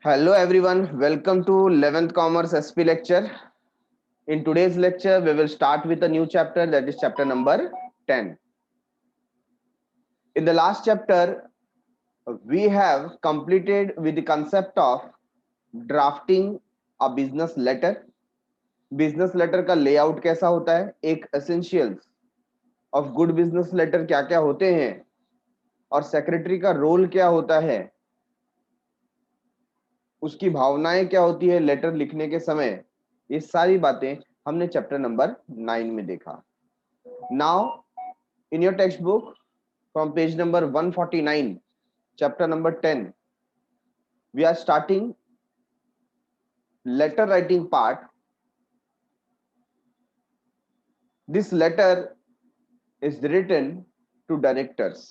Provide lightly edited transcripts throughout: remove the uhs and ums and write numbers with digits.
Hello everyone, welcome to 11th Commerce SP lecture. In today's lecture, we will start with a new chapter, that is chapter number 10. In the last chapter, we have completed with the concept of drafting a business letter. Business letter का layout कैसा होता है, एक essentials of good business letter क्या क्या होते हैं और सेक्रेटरी का रोल क्या होता है, उसकी भावनाएं क्या होती है लेटर लिखने के समय, ये सारी बातें हमने चैप्टर नंबर 9 में देखा. Now in your text book from page number 149 chapter number 10 we are starting letter writing part. This letter is written to directors.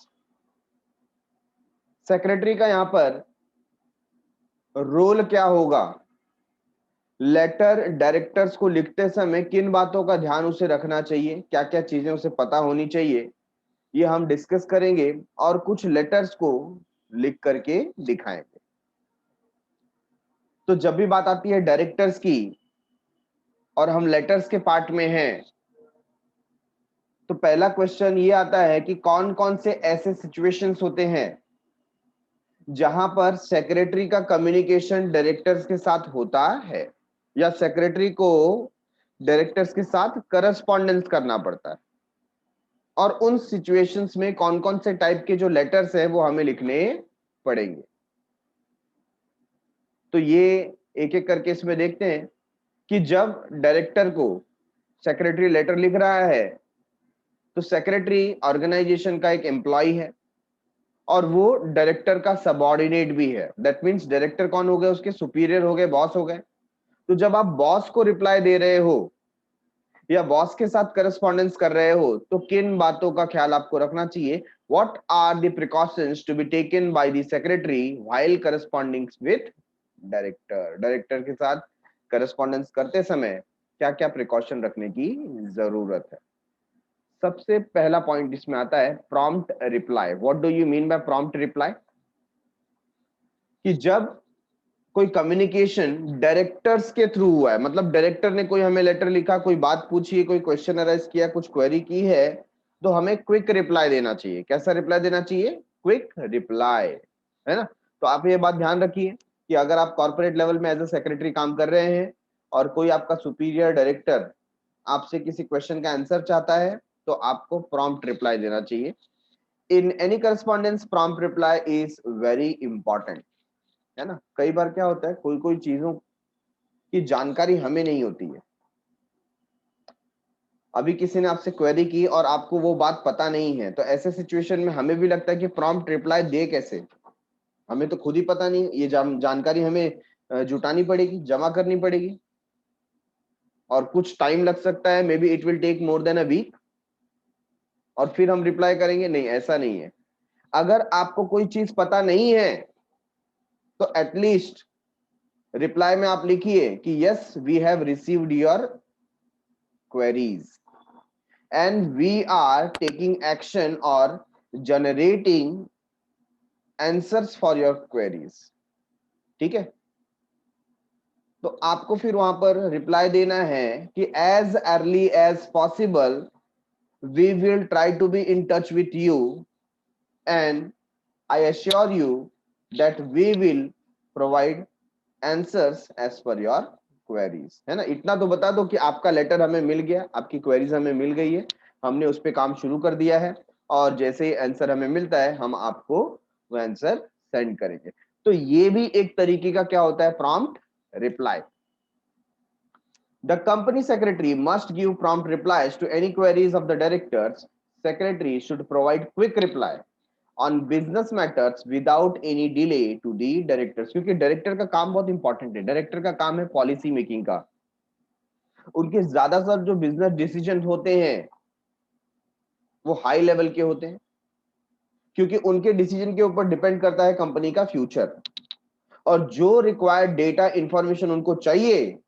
Secretary का यहां पर रोल क्या होगा, लेटर डायरेक्टर्स को लिखते समय किन बातों का ध्यान उसे रखना चाहिए, क्या क्या चीजें उसे पता होनी चाहिए, ये हम डिस्कस करेंगे और कुछ लेटर्स को लिख करके दिखाएंगे. तो जब भी बात आती है डायरेक्टर्स की और हम लेटर्स के पार्ट में हैं, तो पहला क्वेश्चन ये आता है कि कौन कौन से ऐसे सिचुएशंस होते हैं जहां पर सेक्रेटरी का कम्युनिकेशन डायरेक्टर्स के साथ होता है या सेक्रेटरी को डायरेक्टर्स के साथ करस्पॉन्डेंस करना पड़ता है, और उन सिचुएशंस में कौन कौन से टाइप के जो लेटर्स हैं वो हमें लिखने पड़ेंगे. तो ये एक एक करके इसमें देखते हैं कि जब डायरेक्टर को सेक्रेटरी लेटर लिख रहा है तो सेक्रेटरी ऑर्गेनाइजेशन का एक एम्प्लॉय है और वो डायरेक्टर का सबऑर्डिनेट भी है. दैट मींस डायरेक्टर कौन हो गए, उसके सुपीरियर हो गए, बॉस हो गए. तो जब आप बॉस को रिप्लाई दे रहे हो या बॉस के साथ करस्पॉन्डेंस कर रहे हो तो किन बातों का ख्याल आपको रखना चाहिए, what are the precautions to be taken by the secretary while corresponding with director. Director के साथ करस्पॉन्डेंस करते समय क्या क्या प्रिकॉशन रखने की जरूरत है. सबसे पहला पॉइंट इसमें आता है prompt reply. What do you mean by prompt reply? कि जब कोई कम्युनिकेशन डायरेक्टर्स के थ्रू हुआ है, मतलब डायरेक्टर ने कोई हमें लेटर लिखा, कोई बात पूछी, कोई क्वेश्चन अराइज किया, कुछ क्वेरी की है, तो हमें क्विक रिप्लाई देना चाहिए. कैसा रिप्लाई देना चाहिए? क्विक रिप्लाई, है ना. तो आप ये बात ध्यान रखिए कि अगर आप कॉर्पोरेट लेवल में एज ए सेक्रेटरी काम कर रहे हैं और कोई आपका सुपीरियर डायरेक्टर आपसे किसी क्वेश्चन का आंसर चाहता है तो आपको प्रॉम्प्ट रिप्लाई देना चाहिए. In any correspondence prompt reply is very important, है ना. कई बार क्या होता है, कोई कोई चीजों की जानकारी हमें नहीं होती है. अभी किसी ने आपसे क्वेरी की और आपको वो बात पता नहीं है, तो ऐसे सिचुएशन में हमें भी लगता है कि प्रॉम्प्ट रिप्लाई दे कैसे, हमें तो खुद ही पता नहीं. ये जानकारी हमें जुटानी पड़ेगी, जमा करनी पड़ेगी और कुछ टाइम लग सकता है. May be it will take more than a week और फिर हम रिप्लाई करेंगे. नहीं, ऐसा नहीं है. अगर आपको कोई चीज पता नहीं है तो एटलीस्ट रिप्लाई में आप लिखिए कि yes we have received your queries and we are taking action or generating answers for your queries. ठीक है. तो आपको फिर वहां पर रिप्लाई देना है कि as early as possible we will try to be in touch with you and I assure you that we will provide answers as per your queries. है ना. इतना तो बता दो कि आपका लेटर हमें मिल गया, आपकी क्वेरीज हमें मिल गई है, हमने उस पर काम शुरू कर दिया है और जैसे ही आंसर हमें मिलता है हम आपको वो आंसर सेंड करेंगे. तो ये भी एक तरीके का क्या होता है, prompt reply. The company secretary must give prompt replies to any queries of the directors. Secretary should provide quick reply on business matters without any delay to the directors. क्योंकि डायरेक्टर का काम बहुत इंपॉर्टेंट है. Director का काम है policy making का. उनके ज्यादातर जो बिजनेस डिसीजन होते हैं वो हाई लेवल के होते हैं क्योंकि उनके डिसीजन के ऊपर डिपेंड करता है कंपनी का फ्यूचर, और जो रिक्वायर्ड डेटा इंफॉर्मेशन उनको चाहिए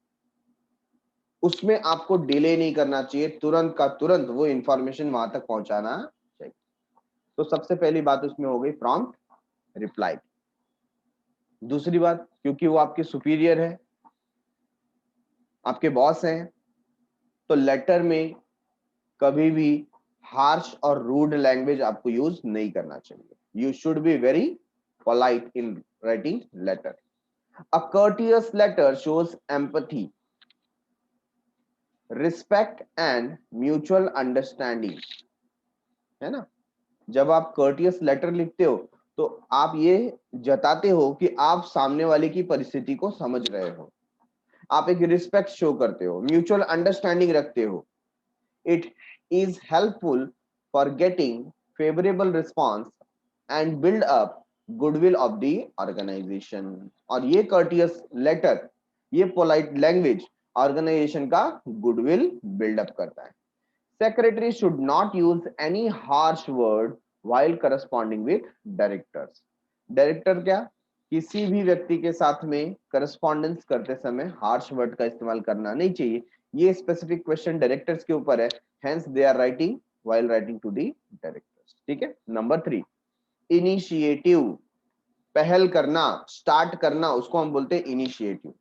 उसमें आपको डिले नहीं करना चाहिए, तुरंत का तुरंत वो इंफॉर्मेशन वहां तक पहुंचाना चाहिए. तो सबसे पहली बात उसमें हो गई प्रॉम्प्ट रिप्लाई. दूसरी बात, क्योंकि वो आपके सुपीरियर है, आपके बॉस हैं, तो लेटर में कभी भी हार्श और रूड लैंग्वेज आपको यूज नहीं करना चाहिए। You should be very polite in writing letter. A courteous letter shows empathy, respect and mutual understanding, है ना। जब आप courteous letter लिखते हो तो आप ये जताते हो कि आप सामने वाले की परिस्थिति को समझ रहे हो, आप एक रिस्पेक्ट शो करते हो, म्यूचुअल अंडरस्टैंडिंग रखते हो। It is helpful for getting favourable response and build up goodwill of the organisation. और ये कर्टियस लेटर, ये पोलाइट लैंग्वेज ऑर्गेनाइजेशन का गुडविल बिल्डअप करता है। Secretary should not use any harsh word while corresponding with directors। Director क्या, किसी भी व्यक्ति के साथ में करस्पॉन्डेंस करते समय हार्श वर्ड का इस्तेमाल करना नहीं चाहिए। ये स्पेसिफिक क्वेश्चन डायरेक्टर्स के ऊपर है, hence they are writing while writing to the directors. ठीक है। नंबर 3, इनिशिएटिव, पहल करना, स्टार्ट करना, उसको हम बोलते हैं initiative.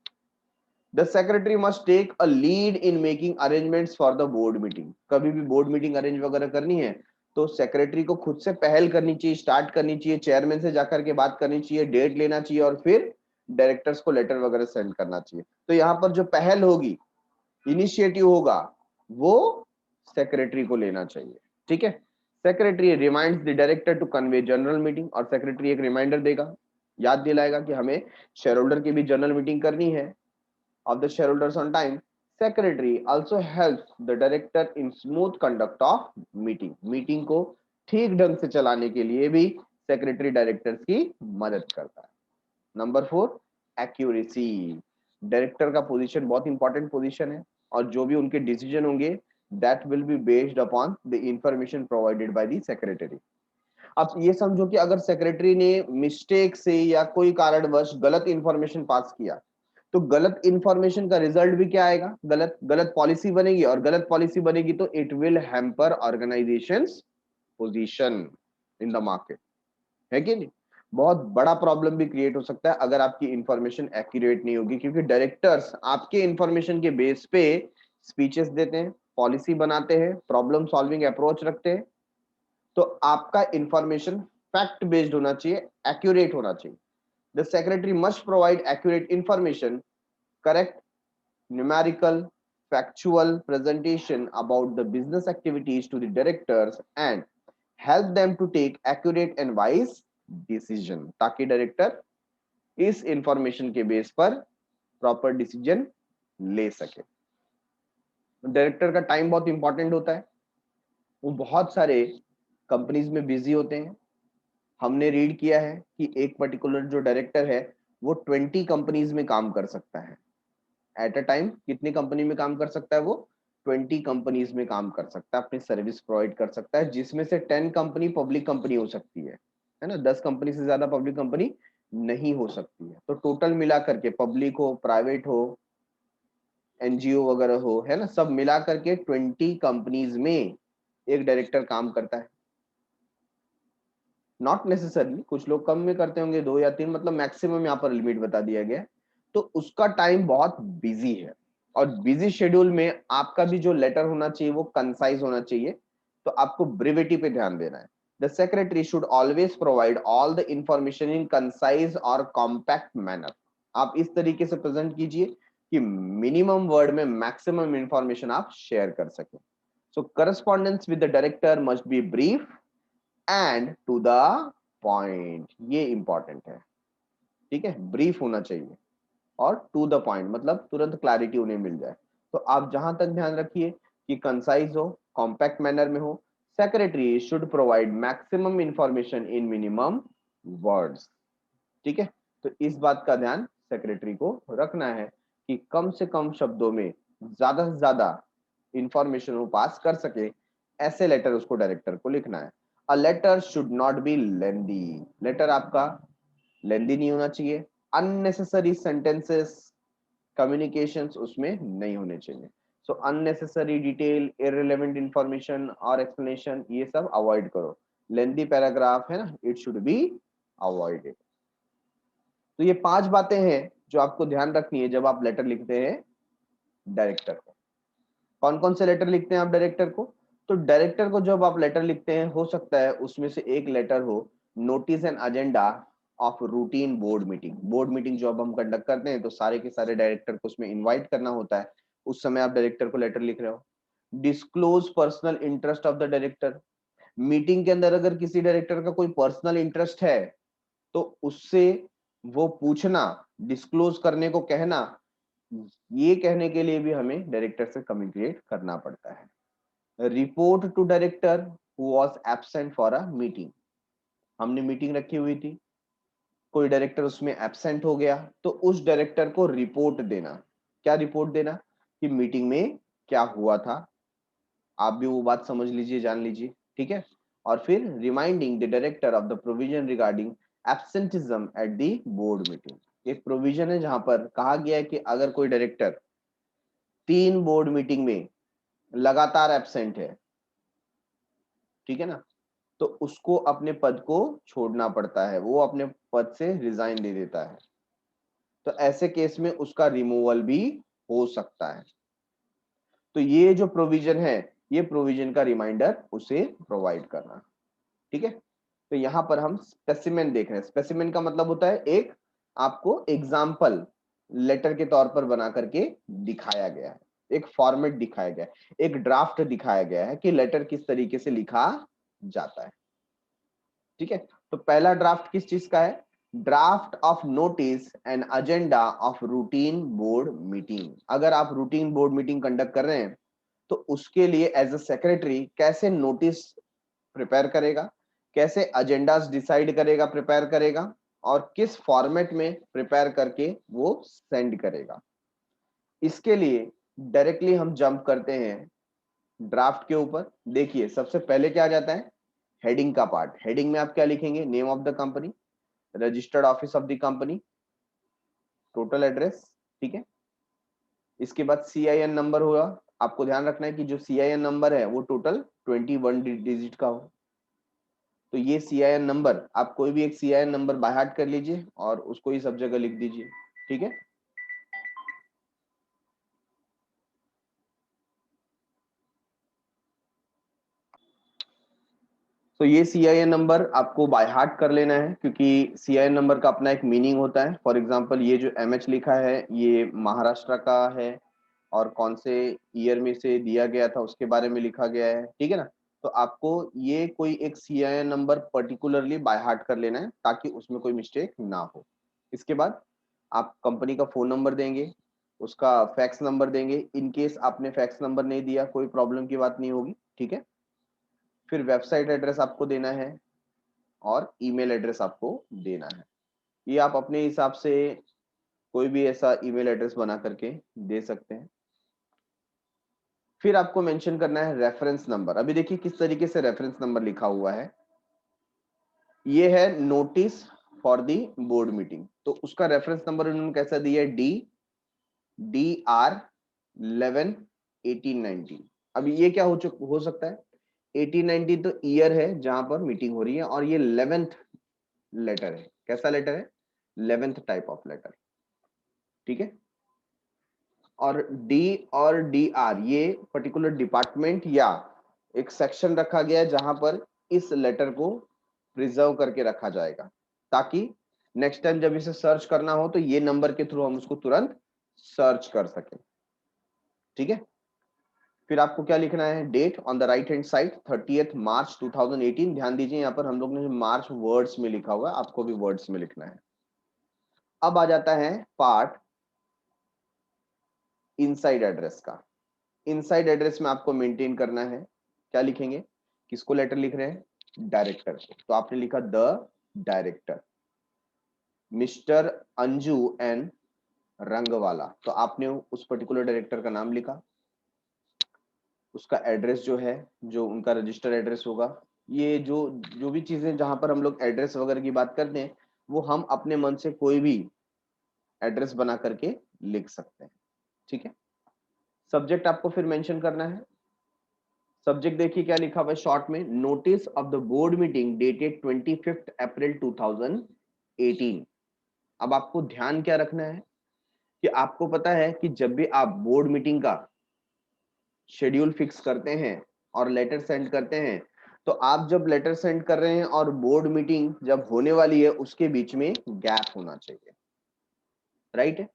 The secretary must take a lead in making arrangements for the board meeting. कभी भी बोर्ड मीटिंग अरेंज वगैरह करनी है तो सेक्रेटरी को खुद से पहल करनी चाहिए, स्टार्ट करनी चाहिए, चेयरमैन से जाकर के बात करनी चाहिए, डेट लेना चाहिए और फिर डायरेक्टर्स को लेटर वगैरह सेंड करना चाहिए। तो यहाँ पर जो पहल होगी, इनिशिएटिव होगा, वो सेक्रेटरी को लेना चाहिए। ठीक है। Secretary reminds the director to convene general meeting, और सेक्रेटरी एक रिमाइंडर देगा, याद दिलाएगा कि हमें शेयर होल्डर की भी जनरल मीटिंग करनी है of the shareholders on time. Secretary also helps the director in smooth conduct of meeting। Meeting को ठीक ढंग से चलाने के लिए भी सेक्रेटरी डायरेक्टर्स की मदद करता है। Number 4, accuracy. डायरेक्टर का पोजीशन बहुत इंपॉर्टेंट पोजीशन है और जो भी उनके डिसीजन होंगे that will be based upon the information provided by the secretary. अब ये समझो कि अगर सेक्रेटरी ने मिस्टेक से या कोई कारणवश गलत इंफॉर्मेशन पास किया तो गलत इंफॉर्मेशन का रिजल्ट भी क्या आएगा, गलत गलत पॉलिसी बनेगी, और गलत पॉलिसी बनेगी तो it will hamper organisations position in the market, है कि नहीं। बहुत बड़ा प्रॉब्लम भी क्रिएट हो सकता है अगर आपकी इंफॉर्मेशन एक्यूरेट नहीं होगी, क्योंकि डायरेक्टर्स आपके इंफॉर्मेशन के बेस पे स्पीचेस देते हैं, पॉलिसी बनाते हैं, प्रॉब्लम सॉल्विंग अप्रोच रखते हैं। तो आपका इंफॉर्मेशन फैक्ट बेस्ड होना चाहिए, एक्यूरेट होना चाहिए। The secretary must provide accurate information, correct numerical factual presentation about the business activities to the directors and help them to take accurate and wise decision, ताकि director इस information के base पर proper decision ले सके। Director का time बहुत important होता है, वो बहुत सारे कंपनीज में बिजी होते हैं। हमने रीड किया है कि एक पर्टिकुलर जो डायरेक्टर है वो 20 कंपनीज में काम कर सकता है। एट अ टाइम कितनी कंपनी में काम कर सकता है वो, 20 कंपनीज में काम कर सकता है, अपनी सर्विस प्रोवाइड कर सकता है, जिसमें से 10 कंपनी पब्लिक कंपनी हो सकती है ना। 10 कंपनी से ज्यादा पब्लिक कंपनी नहीं हो सकती है। तो टोटल मिला करके पब्लिक हो, प्राइवेट हो, एनजीओ वगैरह हो, है ना, सब मिला करके 20 कंपनीज में एक डायरेक्टर काम करता है। नॉट नेसेसरली, कुछ लोग कम में करते होंगे, 2 या 3, मतलब मैक्सिमम यहाँ पर लिमिट बता दिया गया है। तो उसका टाइम बहुत बिजी है, और बिजी शेड्यूल में आपका भी जो लेटर होना चाहिए वो कंसाइज होना चाहिए। तो आपको ब्रीविटी पे ध्यान देना है। The secretary should always provide all the information in concise और कॉम्पैक्ट मैनर। आप इस तरीके से प्रेजेंट कीजिए कि मिनिमम वर्ड में मैक्सिमम इंफॉर्मेशन आप शेयर कर सकें। So correspondence with the director must be brief and to the point, ये इंपॉर्टेंट है। ठीक है, ब्रीफ होना चाहिए और टू द पॉइंट, मतलब तुरंत क्लैरिटी उन्हें मिल जाए। तो आप जहां तक ध्यान रखिए कि कंसाइज हो, कॉम्पैक्ट मैनर में हो। Secretary should provide maximum information in minimum words. ठीक है, तो इस बात का ध्यान सेक्रेटरी को रखना है कि कम से कम शब्दों में ज्यादा से ज्यादा इंफॉर्मेशन वो पास कर सके, ऐसे लेटर उसको डायरेक्टर को लिखना है। A letter should not be lengthy. Letter आपका लेंदी नहीं होना चाहिए। अननेसेसरी सेंटेंसेस, कम्युनिकेशंस उसमें नहीं होने चाहिए। सो अननेसेसरी डिटेल, इररिलेवेंट इंफॉर्मेशन और एक्सप्लेनेशन, ये सब अवॉइड करो। लेंदी पैराग्राफ है ना, इट शुड बी अवॉइडेड। तो ये 5 बातें हैं जो आपको ध्यान रखनी है जब आप लेटर लिखते हैं डायरेक्टर को। कौन कौन से लेटर लिखते हैं आप डायरेक्टर को? तो डायरेक्टर को जब आप लेटर लिखते हैं, हो सकता है उसमें से एक लेटर हो notice and agenda of routine board meeting. Board meeting जो अब हम कंडक्ट करते हैं तो सारे के सारे डायरेक्टर को उसमें इनवाइट करना होता है, उस समय आप डायरेक्टर को लेटर लिख रहे हो। Disclose personal interest of the director. Meeting के अंदर अगर किसी डायरेक्टर का कोई पर्सनल इंटरेस्ट है तो उससे वो पूछना, डिस्क्लोज करने को कहना, ये कहने के लिए भी हमें डायरेक्टर से कम्युनिकेट करना पड़ता है। Report to director who was absent for a meeting. हमने मीटिंग रखी हुई थी, कोई डायरेक्टर उसमें एब्सेंट हो गया तो उस डायरेक्टर को रिपोर्ट देना। क्या रिपोर्ट देना? कि मीटिंग में क्या हुआ था, आप भी वो बात समझ लीजिए, जान लीजिए, ठीक है। और फिर reminding the director of the provision regarding absenteeism eight the board meeting. एक प्रोविजन है जहां पर कहा गया है कि अगर कोई डायरेक्टर 3 बोर्ड मीटिंग में लगातार एब्सेंट है, ठीक है ना, तो उसको अपने पद को छोड़ना पड़ता है, वो अपने पद से रिजाइन दे देता है। तो ऐसे केस में उसका रिमूवल भी हो सकता है। तो ये जो प्रोविजन है, ये प्रोविजन का रिमाइंडर उसे प्रोवाइड करना, ठीक है। तो यहां पर हम स्पेसिमेन देख रहे हैं। स्पेसिमेन का मतलब होता है एक आपको एग्जाम्पल लेटर के तौर पर बना करके दिखाया गया है, एक फॉर्मेट दिखाया गया है, एक ड्राफ्ट दिखाया गया है कि लेटर किस तरीके से लिखा जाता है, ठीक है। तो पहला ड्राफ्ट किस चीज का है? Draft of notice and agenda of routine board meeting. अगर आप रूटीन बोर्ड मीटिंग कंडक्ट कर रहे हैं तो उसके लिए एज अ सेक्रेटरी कैसे नोटिस प्रिपेयर करेगा, कैसे एजेंडास डिसाइड करेगा, प्रिपेयर करेगा, और किस फॉर्मेट में प्रिपेयर करके वो सेंड करेगा। इसके लिए डायरेक्टली हम जंप करते हैं ड्राफ्ट के ऊपर। देखिए सबसे पहले क्या आ जाता है? हेडिंग का पार्ट। हेडिंग में आप क्या लिखेंगे? Name of the company, registered office of the company, total address, ठीक है। इसके बाद CIN नंबर होगा। आपको ध्यान रखना है कि जो CIN नंबर है वो टोटल 21 डिजिट का हो। तो ये CIN नंबर, आप कोई भी एक CIN नंबर बाय हार्ट कर लीजिए और उसको ही सब जगह लिख दीजिए, ठीक है। तो ये CIN नंबर आपको बाय हार्ट कर लेना है, क्योंकि CIN नंबर का अपना एक मीनिंग होता है। फॉर एग्जांपल ये जो MH लिखा है ये महाराष्ट्र का है और कौन से ईयर में से दिया गया था उसके बारे में लिखा गया है, ठीक है ना। तो आपको ये कोई एक CIN number particularly by heart कर लेना है ताकि उसमें कोई मिस्टेक ना हो। इसके बाद आप कंपनी का फोन नंबर देंगे, उसका फैक्स नंबर देंगे। इन केस आपने फैक्स नंबर नहीं दिया कोई प्रॉब्लम की बात नहीं होगी, ठीक है। फिर वेबसाइट एड्रेस आपको देना है और ईमेल एड्रेस आपको देना है। ये आप अपने हिसाब से कोई भी ऐसा ईमेल एड्रेस बना करके दे सकते हैं। फिर आपको मेंशन करना है रेफरेंस नंबर। अभी देखिए किस तरीके से रेफरेंस नंबर लिखा हुआ है। ये है notice for the board meeting, तो उसका रेफरेंस नंबर उन्होंने कैसा दिया है? DR11 1819। अभी ये क्या हो सकता है? 1819 तो ईयर है जहां पर मीटिंग हो रही है, और ये 11th लेटर है। कैसा लेटर है? 11th टाइप ऑफ लेटर, ठीक है। और D और DR ये पर्टिकुलर डिपार्टमेंट या एक सेक्शन रखा गया है जहां पर इस लेटर को प्रिजर्व करके रखा जाएगा, ताकि नेक्स्ट टाइम जब इसे सर्च करना हो तो ये नंबर के थ्रू हम उसको तुरंत सर्च कर सकें, ठीक है। फिर आपको क्या लिखना है? Date on the right hand side 30th March 2018। ध्यान दीजिए यहाँ पर हम लोग ने मार्च वर्ड्स में लिखा हुआ है, आपको भी वर्ड्स में लिखना है। अब आ जाता है पार्ट इनसाइड एड्रेस का। इनसाइड एड्रेस में आपको मेंटेन करना है। क्या लिखेंगे? किसको लेटर लिख रहे हैं? डायरेक्टर को। तो आपने लिखा the director mister Anju N Rangwala. तो आपने उस पर्टिकुलर डायरेक्टर का नाम लिखा, उसका एड्रेस जो है, जो उनका रजिस्टर एड्रेस होगा। ये जो जो भी चीजें जहां पर हम लोग एड्रेस वगैरह की बात करते हैं वो हम अपने मन से कोई भी एड्रेस बना करके लिख सकते हैं, ठीक है। सब्जेक्ट आपको फिर मेंशन करना है। सब्जेक्ट देखिए क्या लिखा हुआ है शॉर्ट में, notice of the board meeting dated 25 अप्रैल 2018। अब आपको ध्यान क्या रखना है कि आपको पता है कि जब भी आप बोर्ड मीटिंग का शेड्यूल फिक्स करते हैं और लेटर सेंड करते हैं, तो आप जब लेटर सेंड कर रहे हैं और बोर्ड मीटिंग जब होने वाली है उसके बीच में गैप होना चाहिए, राइट है?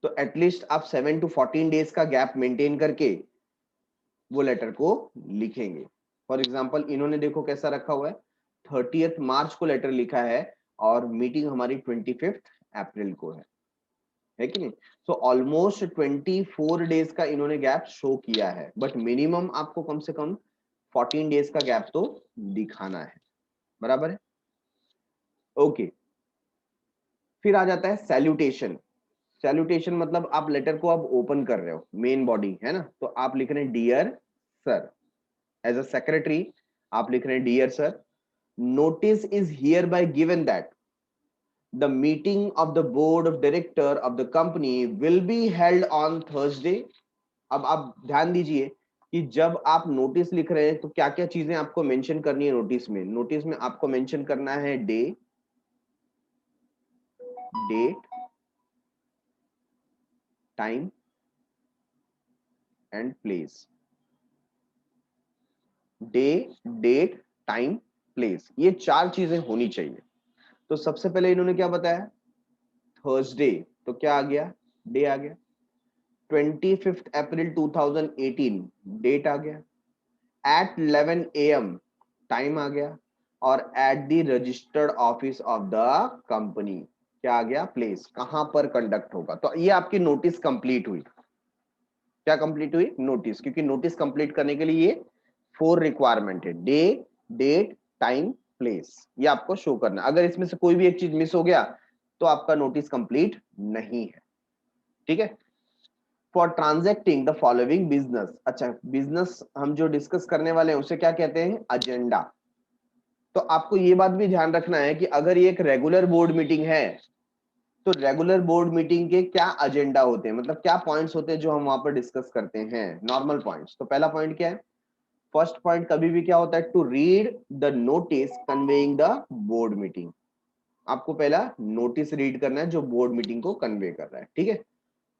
तो एटलीस्ट आप 7 to 14 डेज का गैप मेंटेन करके वो लेटर को लिखेंगे। फॉर एग्जाम्पल इन्होंने देखो कैसा रखा हुआ है, 30 मार्च को लेटर लिखा है और मीटिंग हमारी 25 अप्रैल को है कि नहीं? सो ऑलमोस्ट 24 डेज का इन्होंने गैप शो किया है, बट मिनिमम आपको कम से कम 14 डेज का गैप तो दिखाना है, बराबर है? ओके, फिर आ जाता है सैल्यूटेशन। सैल्यूटेशन मतलब आप लेटर को अब ओपन कर रहे हो, मेन बॉडी है ना, तो आप लिख रहे हैं dear sir. As a secretary आप लिख रहे हैं dear sir, notice is hereby given that the meeting of the board of director of the company will be held on Thursday। अब आप ध्यान दीजिए कि जब आप नोटिस लिख रहे हैं तो क्या क्या चीजें आपको मेंशन करनी है नोटिस में। नोटिस में आपको मेंशन करना है day, date, time and place. Day, date, time, place, ये 4 चीजें होनी चाहिए। तो सबसे पहले इन्होंने क्या बताया, थर्सडे, तो क्या आ गया, डे आ गया। 25 अप्रैल 2018 डेट आ गया, एट 11 AM टाइम आ गया, और at the registered office of the company क्या आ गया, प्लेस, कहां पर कंडक्ट होगा। तो ये आपकी नोटिस कंप्लीट हुई। क्या कंप्लीट हुई, नोटिस, क्योंकि नोटिस कंप्लीट करने के लिए ये 4 रिक्वायरमेंट है, डे, डेट, टाइम, प्लेस, ये आपको शो करना। अगर इसमें से कोई भी एक चीज मिस हो गया तो आपका नोटिस कंप्लीट नहीं है, ठीक है। For transacting the following business, अच्छा बिजनेस हम जो डिस्कस करने वाले हैं उसे क्या कहते हैं, एजेंडा। तो आपको ये बात भी ध्यान रखना है कि अगर ये एक रेगुलर बोर्ड मीटिंग है तो रेगुलर बोर्ड मीटिंग के क्या एजेंडा होते हैं, मतलब क्या पॉइंट्स होते हैं जो हम वहां पर डिस्कस करते हैं, नॉर्मल पॉइंट्स। तो पहला पॉइंट क्या है, फर्स्ट पॉइंट कभी भी क्या होता है, to read the notice conveying the board meeting. आपको पहला नोटिस रीड करना है जो बोर्ड मीटिंग को कन्वे कर रहा है, ठीक है।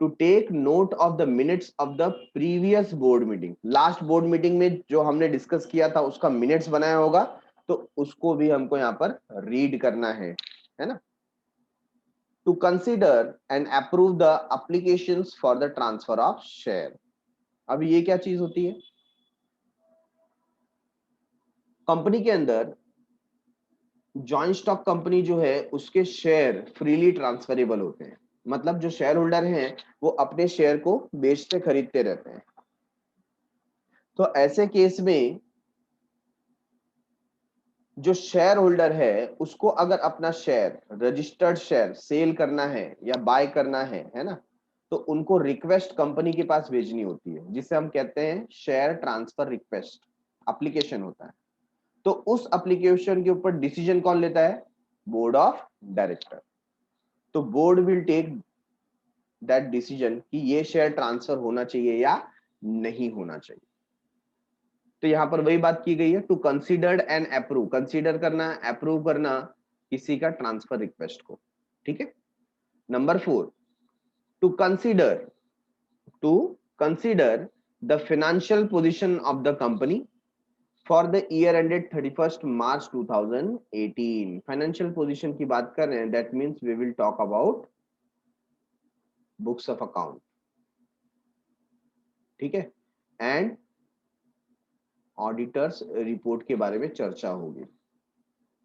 To take note of the minutes of the previous board meeting, last board meeting में जो हमने डिस्कस किया था उसका मिनट्स बनाया होगा तो उसको भी हमको यहाँ पर रीड करना है ना। To consider and approve the applications for the transfer of share. अब ये क्या चीज होती है, कंपनी के अंदर जॉइंट स्टॉक कंपनी जो है उसके शेयर फ्रीली ट्रांसफरेबल होते हैं, मतलब जो शेयर होल्डर हैं वो अपने शेयर को बेचते खरीदते रहते हैं। तो ऐसे केस में जो शेयर होल्डर है उसको अगर अपना शेयर, रजिस्टर्ड शेयर सेल करना है या बाय करना है ना, तो उनको रिक्वेस्ट कंपनी के पास भेजनी होती है जिसे हम कहते हैं शेयर ट्रांसफर रिक्वेस्ट एप्लीकेशन होता है। तो उस एप्लीकेशन के ऊपर डिसीजन कौन लेता है, बोर्ड ऑफ डायरेक्टर। तो board will take that decision कि ये शेयर ट्रांसफर होना चाहिए या नहीं होना चाहिए। तो यहां पर वही बात की गई है, to considered and approve, consider करना, अप्रूव करना किसी का ट्रांसफर रिक्वेस्ट को, ठीक है। Number 4, to consider, to consider the financial position of the company for the year ended 31 March 2018। Financial position की बात कर रहे हैं, that means we will talk about books of account, ठीक है, एंड ऑडिटर्स रिपोर्ट के बारे में चर्चा होगी,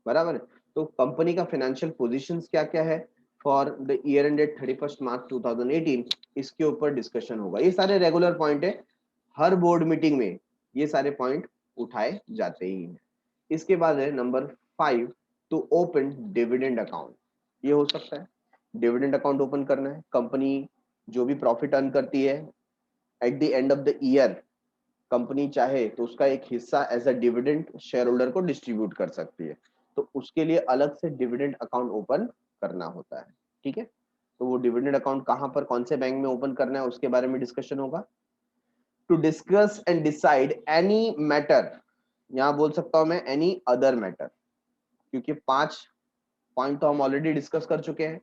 बराबर है। तो कंपनी का फाइनेंशियल पोजीशंस क्या क्या है for the year ended 31 March 2018, इसके ऊपर डिस्कशन होगा। ये सारे रेगुलर पॉइंट है, हर बोर्ड मीटिंग में ये सारे पॉइंट उठाए जाते ही हैं। इसके बाद है number 5, to open dividend account. ये हो सकता है डिविडेंड अकाउंट ओपन करना है, कंपनी जो भी प्रॉफिट अर्न करती है at the end of the year company चाहे तो उसका एक हिस्सा as a dividend share holder को डिस्ट्रीब्यूट कर सकती है, तो उसके लिए अलग से डिविडेंड अकाउंट ओपन करना होता है, ठीक है। तो वो डिविडेंड अकाउंट कहां पर कौन से बैंक में ओपन करना है उसके बारे में डिस्कशन होगा। To discuss and decide any matter, यहां बोल सकता हूं मैं एनी अदर मैटर, क्योंकि 5 पॉइंट तो हम ऑलरेडी डिस्कस कर चुके हैं।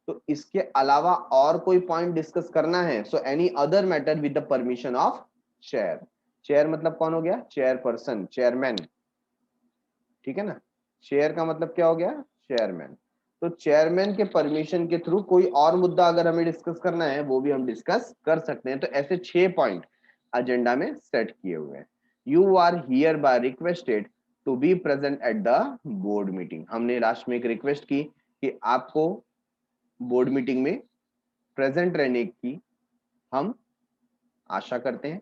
तो इसके अलावा और कोई पॉइंट डिस्कस करना है, so any other matter with the permission of chair. Chair मतलब कौन हो गया? चेयरपर्सन, चेयरमैन, ठीक है ना। चेयर का मतलब क्या हो गया? चेयरमैन। तो चेयरमैन के परमिशन के थ्रू कोई और मुद्दा अगर हमें डिस्कस करना है वो भी हम डिस्कस कर सकते हैं। तो ऐसे 6 पॉइंट एजेंडा में सेट किए हुए हैं। You are hereby requested to be present at the board meeting. हमने लास्ट में एक रिक्वेस्ट की कि आपको बोर्ड मीटिंग में प्रेजेंट रहने की हम आशा करते हैं।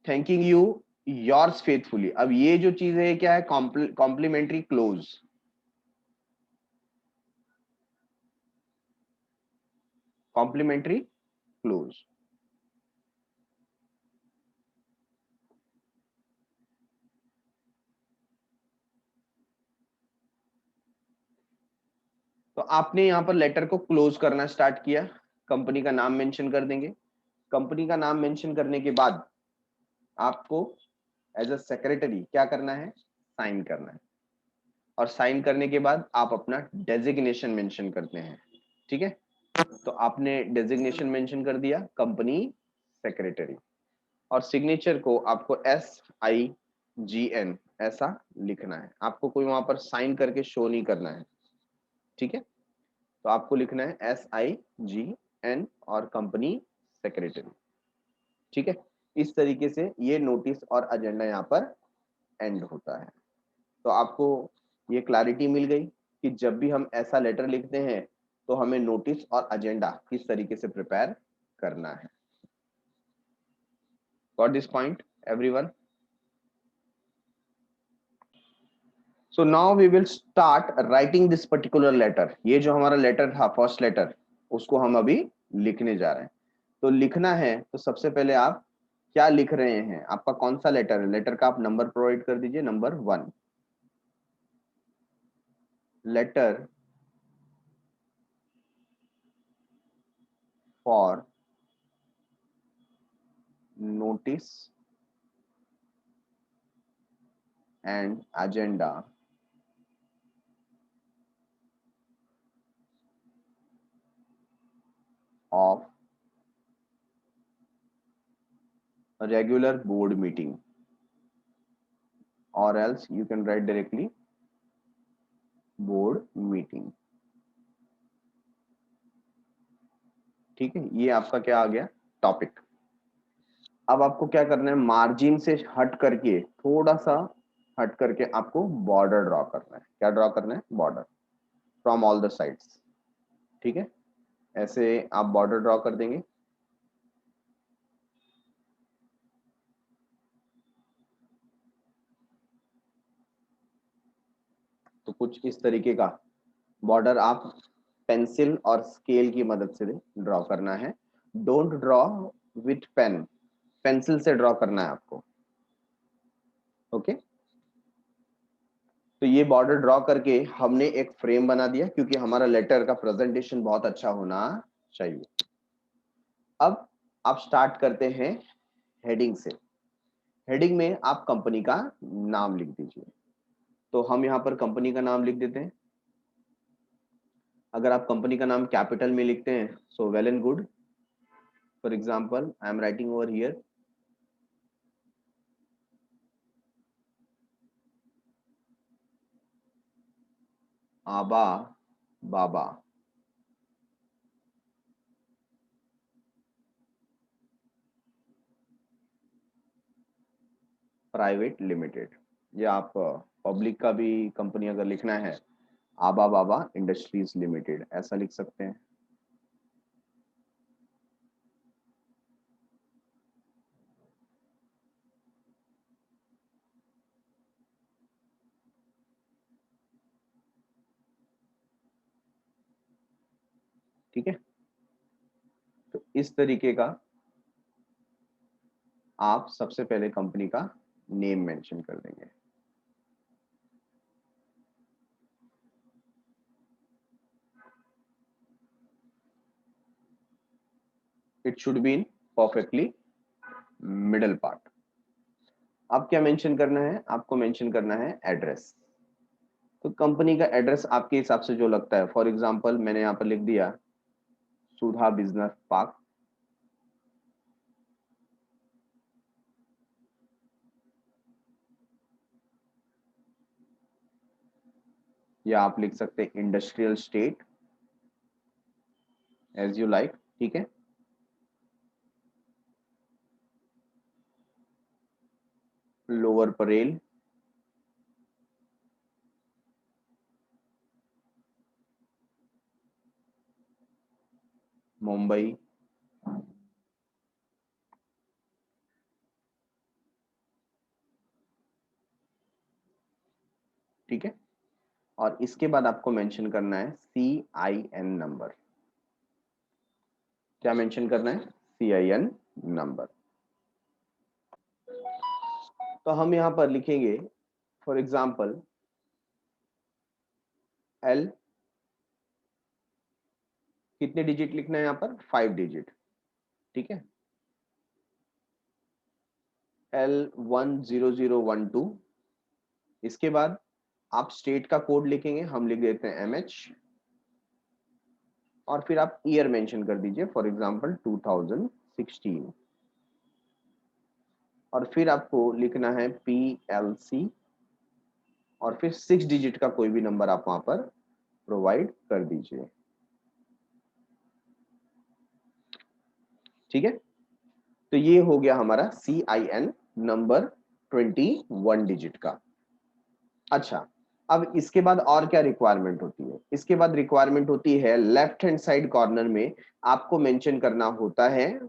Thanking you yours faithfully. अब ये जो चीज है क्या है? Complimentary close, complimentary close. तो आपने यहां पर लेटर को क्लोज करना स्टार्ट किया, कंपनी का नाम मेंशन कर देंगे। कंपनी का नाम मेंशन करने के बाद आपको एज अ सेक्रेटरी क्या करना है? साइन करना है। और साइन करने के बाद आप अपना डेजिग्नेशन मेंशन करते हैं, ठीक है। तो आपने डेजिग्नेशन मेंशन कर दिया कंपनी सेक्रेटरी, और सिग्नेचर को आपको SIGN ऐसा लिखना है। आपको कोई वहां पर साइन करके शो नहीं करना है, ठीक है। तो आपको लिखना है SIGN और कंपनी सेक्रेटरी, ठीक है। इस तरीके से ये नोटिस और एजेंडा यहाँ पर एंड होता है। तो आपको ये क्लैरिटी मिल गई कि जब भी हम ऐसा लेटर लिखते हैं तो हमें नोटिस और एजेंडा किस तरीके से प्रिपेयर करना है। Got this point everyone? So now we will start writing this particular letter. ये जो हमारा लेटर था, फर्स्ट लेटर, उसको हम अभी लिखने जा रहे हैं। तो लिखना है तो सबसे पहले आप क्या लिख रहे हैं? आपका कौन सा लेटर है? लेटर का आप नंबर प्रोवाइड कर दीजिए, number 1। Letter for notice and agenda of regular board meeting, or else you can write directly board meeting, ठीक है। ये आपका क्या आ गया? टॉपिक। अब आपको क्या करना है? मार्जिन से हट करके, थोड़ा सा हट करके आपको बॉर्डर ड्रॉ करना है। क्या ड्रॉ करना है? Border from all the sides, ठीक है। ऐसे आप बॉर्डर ड्रॉ कर देंगे। तो कुछ इस तरीके का बॉर्डर आप पेंसिल और स्केल की मदद से ड्रॉ करना है। Don't draw with pen, pencil से ड्रॉ करना है आपको, ओके। तो ये बॉर्डर ड्रॉ करके हमने एक फ्रेम बना दिया, क्योंकि हमारा लेटर का प्रेजेंटेशन बहुत अच्छा होना चाहिए। अब आप स्टार्ट करते हैं हेडिंग से। हेडिंग में आप कंपनी का नाम लिख दीजिए। तो हम यहाँ पर कंपनी का नाम लिख देते हैं। अगर आप कंपनी का नाम कैपिटल में लिखते हैं so well and good. For example I am writing over here आबा बाबा प्राइवेट लिमिटेड, या आप पब्लिक का भी कंपनी अगर लिखना है, आबा बाबा इंडस्ट्रीज लिमिटेड ऐसा लिख सकते हैं, ठीक है। तो इस तरीके का आप सबसे पहले कंपनी का नेम मेंशन कर देंगे। It should be in perfectly middle part. अब क्या मेंशन करना है? आपको मेंशन करना है एड्रेस। तो कंपनी का एड्रेस आपके हिसाब से जो लगता है, फॉर एग्जांपल मैंने यहाँ पर लिख दिया सुधा बिजनेस पार्क, या आप लिख सकते हैं industrial state, as you like, ठीक है। लोअर परेल, मुंबई, ठीक है। और इसके बाद आपको मेंशन करना है CIN नंबर। क्या मेंशन करना है? CIN number. तो हम यहां पर लिखेंगे फॉर एग्जांपल L, कितने डिजिट लिखना है यहाँ पर? 5 डिजिट, ठीक है। L10012। इसके बाद आप स्टेट का कोड लिखेंगे, हम लिख देते हैं MH, और फिर आप ईयर मेंशन कर दीजिए, फॉर एग्जांपल 2016। और फिर आपको लिखना है PLC, और फिर 6 डिजिट का कोई भी नंबर आप वहां पर प्रोवाइड कर दीजिए, ठीक है। तो ये हो गया हमारा CIN नंबर 21 डिजिट का। अच्छा, अब इसके बाद और क्या रिक्वायरमेंट होती है? इसके बाद रिक्वायरमेंट होती है लेफ्ट हैंड साइड कॉर्नर में आपको मेंशन करना होता है,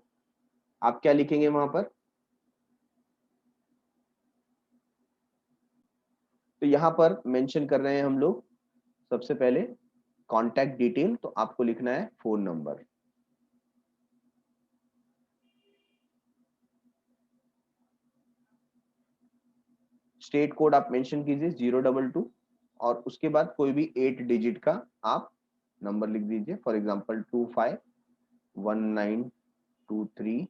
आप क्या लिखेंगे वहां पर? तो यहां पर मेंशन कर रहे हैं हम लोग सबसे पहले कॉन्टैक्ट डिटेल, तो आपको लिखना है फोन नंबर। स्टेट कोड आप मेंशन कीजिए 022, और उसके बाद कोई भी 8 डिजिट का आप नंबर लिख दीजिए, फॉर एग्जांपल 251923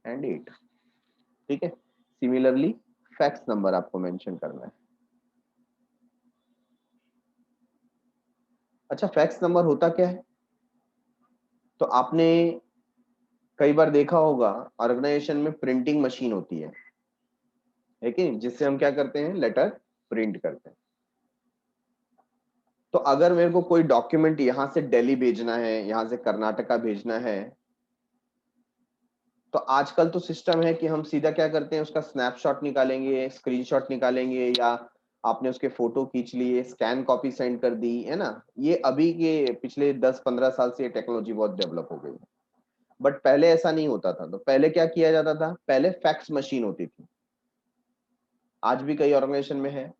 एंड 8, ठीक है। सिमिलरली फैक्स नंबर आपको मेंशन करना है। अच्छा, फैक्स नंबर होता क्या है? तो आपने कई बार देखा होगा ऑर्गेनाइजेशन में प्रिंटिंग मशीन होती है कि नहीं? जिससे हम क्या करते हैं, लेटर प्रिंट करते हैं। तो अगर मेरे को कोई डॉक्यूमेंट यहाँ से दिल्ली भेजना है, यहाँ से कर्नाटका भेजना है, तो आजकल तो सिस्टम है कि हम सीधा क्या करते हैं, उसका स्नैपशॉट निकालेंगे, स्क्रीनशॉट निकालेंगे, या आपने उसके फोटो खींच लिए, स्कैन कॉपी सेंड कर दी, है ना। ये अभी के पिछले 10-15 साल से ये टेक्नोलॉजी बहुत डेवलप हो गई है, बट पहले ऐसा नहीं होता था। तो पहले क्या किया जाता था? पहले फैक्स मशीन होती थी, आज भी कई ऑर्गेनाइजेशन में है।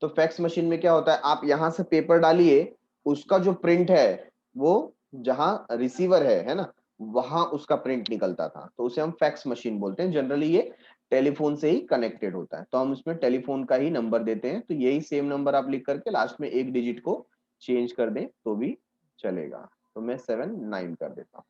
तो फैक्स मशीन में क्या होता है, आप यहाँ से पेपर डालिए, उसका जो प्रिंट है वो जहां रिसीवर है ना, वहां उसका प्रिंट निकलता था, तो उसे हम फैक्स मशीन बोलते हैं। जनरली ये टेलीफोन से ही कनेक्टेड होता है, तो हम उसमें टेलीफोन का ही नंबर देते हैं। तो यही सेम नंबर आप लिख करके लास्ट में एक डिजिट को चेंज कर दें तो भी चलेगा। तो मैं 79 कर देता हूँ।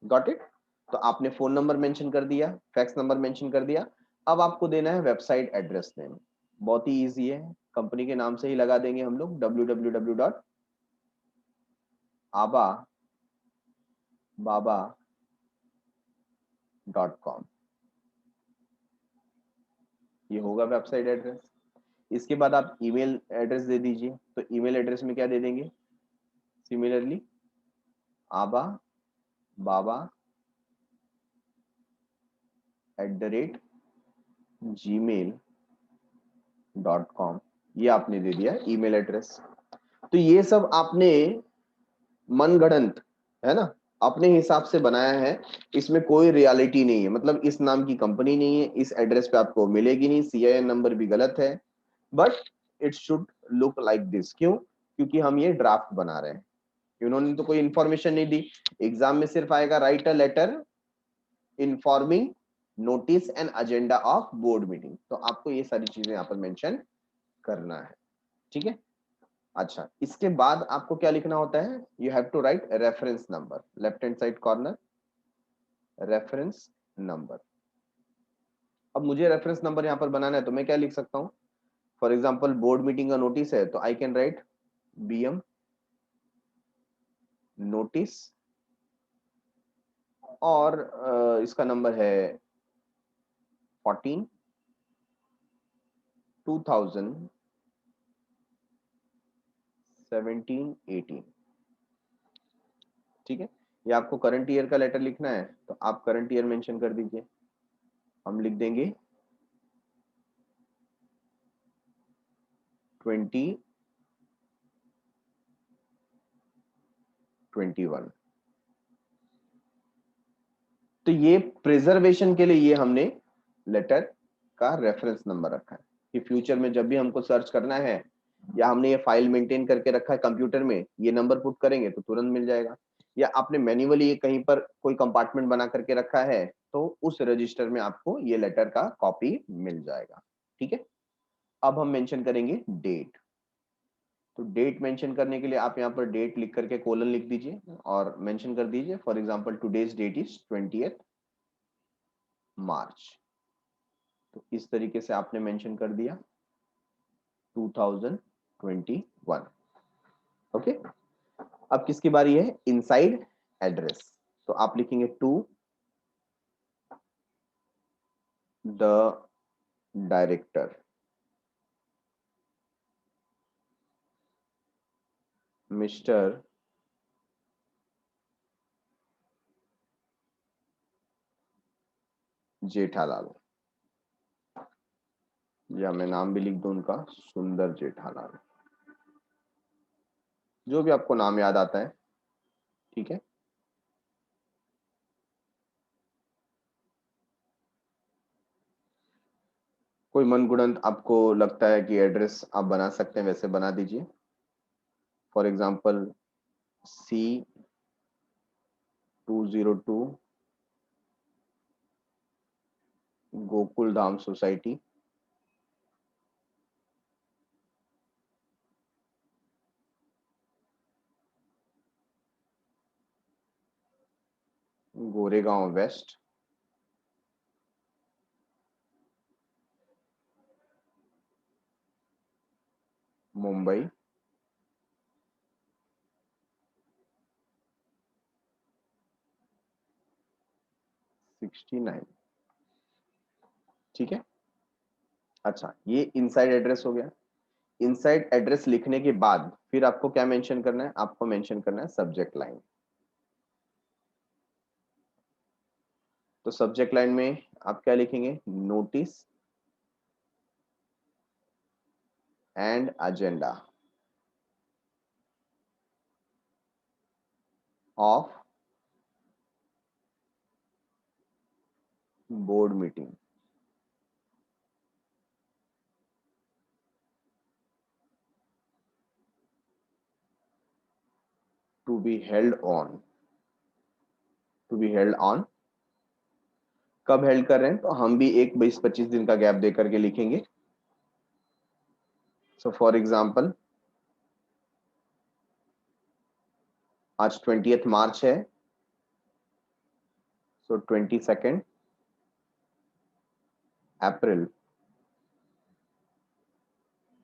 Got it? तो आपने फोन नंबर मेंशन कर दिया, फैक्स नंबर मेंशन कर दिया। अब आपको देना है वेबसाइट एड्रेस नेम। बहुत ही इजी है, कंपनी के नाम से ही लगा देंगे हम लोग, www.abababa.com, ये होगा वेबसाइट एड्रेस। इसके बाद आप ईमेल एड्रेस दे दीजिए। तो ईमेल एड्रेस में क्या दे देंगे? सिमिलरली आबा बाबा @gmail.com, ये आपने दे दिया ईमेल एड्रेस। तो ये सब आपने मनगढ़ंत, है ना, अपने हिसाब से बनाया है, इसमें कोई रियलिटी नहीं है। मतलब इस नाम की कंपनी नहीं है, इस एड्रेस पे आपको मिलेगी नहीं, CIN नंबर भी गलत है, but it should look like this. क्यों? क्योंकि हम ये ड्राफ्ट बना रहे हैं, उन्होंने तो कोई इंफॉर्मेशन नहीं दी। एग्जाम में सिर्फ आएगा write a letter informing notice and agenda of board meeting, तो आपको ये सारी चीजें यहाँ पर मेंशन करना है, ठीक है। अच्छा, इसके बाद आपको क्या लिखना होता है? You have to write reference number, left hand side corner, reference number. अब मुझे रेफरेंस नंबर यहाँ पर बनाना है तो मैं क्या लिख सकता हूँ, फॉर एग्जाम्पल बोर्ड मीटिंग का नोटिस है तो I can write BM notice और इसका नंबर है 14 2017-18। ठीक है, ये आपको करंट ईयर का लेटर लिखना है तो आप करंट ईयर मेंशन कर दीजिए। हम लिख देंगे 2021। तो ये प्रिजर्वेशन के लिए ये हमने लेटर का रेफरेंस नंबर रखा है कि फ्यूचर में जब भी हमको सर्च करना है या हमने ये फाइल मेंटेन करके रखा है कंप्यूटर में, ये नंबर पुट करेंगे तो तुरंत मिल जाएगा। या आपने मैन्युअली ये कहीं पर कोई कंपार्टमेंट बना करके रखा है तो उस रजिस्टर में आपको ये लेटर का कॉपी मिल जाएगा। ठीक है, अब हम मेंशन करेंगे डेट। तो डेट मेंशन करने के लिए आप यहाँ पर डेट लिख करके कोलन लिख दीजिए और मेंशन कर दीजिए, for example today's date is 20 March. तो इस तरीके से आपने मेंशन कर दिया 2021। ओके, अब किसकी बारी है, इनसाइड एड्रेस। तो आप लिखेंगे to the director mister Jethalal, या मैं नाम भी लिख दूं उनका, सुंदर जेठालाल, जो भी आपको नाम याद आता है। ठीक है, कोई मनगुणंत आपको लगता है कि एड्रेस आप बना सकते हैं वैसे बना दीजिए, for example C202 Gokul Dham society, Goregaon west, Mumbai 69। ठीक है, अच्छा ये इनसाइड एड्रेस हो गया। इनसाइड एड्रेस लिखने के बाद फिर आपको क्या मेंशन करना है, आपको मेंशन करना है सब्जेक्ट लाइन। तो सब्जेक्ट लाइन में आप क्या लिखेंगे, notice and agenda of board meeting to be held on, to be held on, कब हेल्ड कर रहे हैं तो हम भी एक 20-25 दिन का गैप दे करके लिखेंगे। सो फॉर एग्जाम्पल आज 20 मार्च है, सो 22 अप्रैल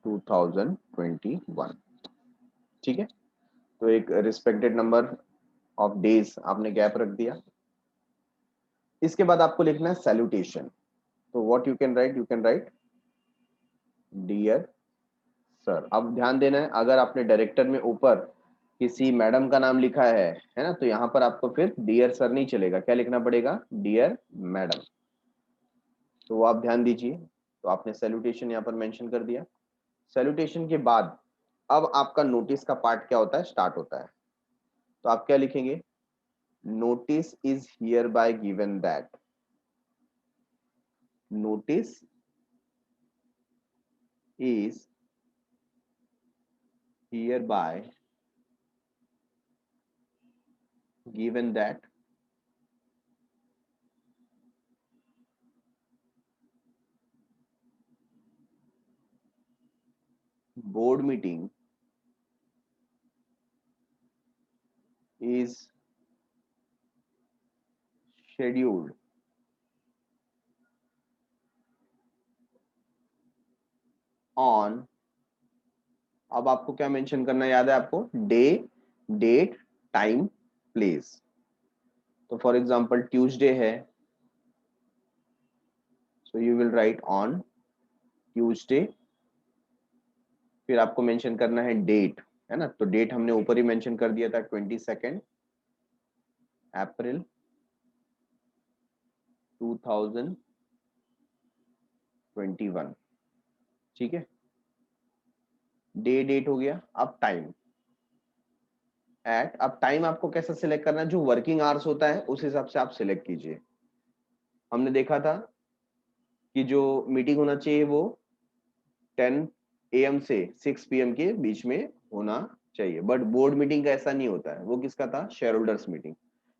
2021। ठीक है, तो एक रिस्पेक्टेड नंबर ऑफ डेज आपने गैप रख दिया। इसके बाद आपको लिखना है सैल्यूटेशन। तो what you can write, you can write dear sir. अब ध्यान देना है, अगर आपने डायरेक्टर में ऊपर किसी मैडम का नाम लिखा है ना, तो यहाँ पर आपको फिर डियर सर नहीं चलेगा, क्या लिखना पड़ेगा, डियर मैडम। तो वो आप ध्यान दीजिए। तो आपने सैल्यूटेशन यहाँ पर मेंशन कर दिया। सैल्यूटेशन के बाद अब आपका नोटिस का पार्ट क्या होता है, स्टार्ट होता है। तो आप क्या लिखेंगे, notice is here bye given that, notice is hereby given that board meeting is scheduled on, अब आपको क्या मेंशन करना याद है आपको, डे, डेट, टाइम, प्लेस। तो फॉर एग्जांपल ट्यूसडे है, so you will right on Tuesday, फिर आपको मेंशन करना है डेट, है ना, तो डेट हमने ऊपर ही मेंशन कर दिया था, 22 अप्रैल 2021। ठीक है, डे डेट हो गया। अब टाइम, एट, अब टाइम आपको कैसा सिलेक्ट करना है, जो वर्किंग आवर्स होता है उस हिसाब से आप सिलेक्ट कीजिए। हमने देखा था कि जो मीटिंग होना चाहिए वो 10 AM से 6 PM के बीच में होना चाहिए, बट बोर्ड मीटिंग का ऐसा नहीं होता है। वो किसका था, share holders meeting.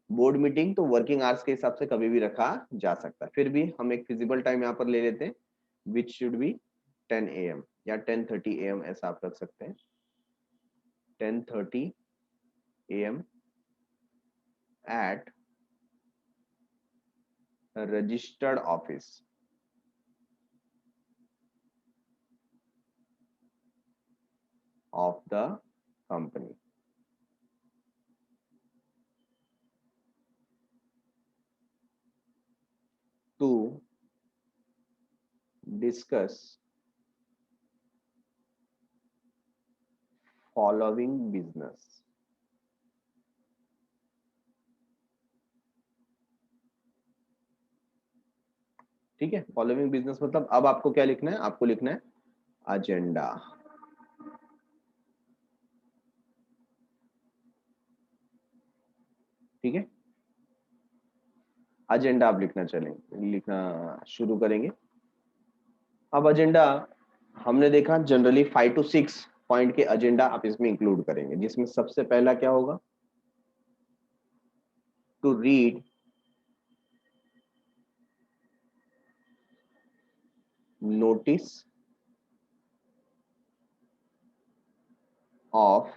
Board meeting तो वर्किंग आवर्स के हिसाब से कभी भी रखा जा सकता है। फिर भी हम एक फिजिबल टाइम यहाँ पर ले लेते हैं, विच शुड बी 10 AM या 10:30 AM, ऐसा आप रख सकते हैं, 10:30 AM at registered office of the company। to discuss following business। ठीक है, फॉलोइंग बिजनेस मतलब अब आपको क्या लिखना है, आपको लिखना है एजेंडा। ठीक है, एजेंडा आप लिखना शुरू करेंगे। अब एजेंडा हमने देखा जनरली 5 to 6 पॉइंट के एजेंडा आप इसमें इंक्लूड करेंगे, जिसमें सबसे पहला क्या होगा, to read notice of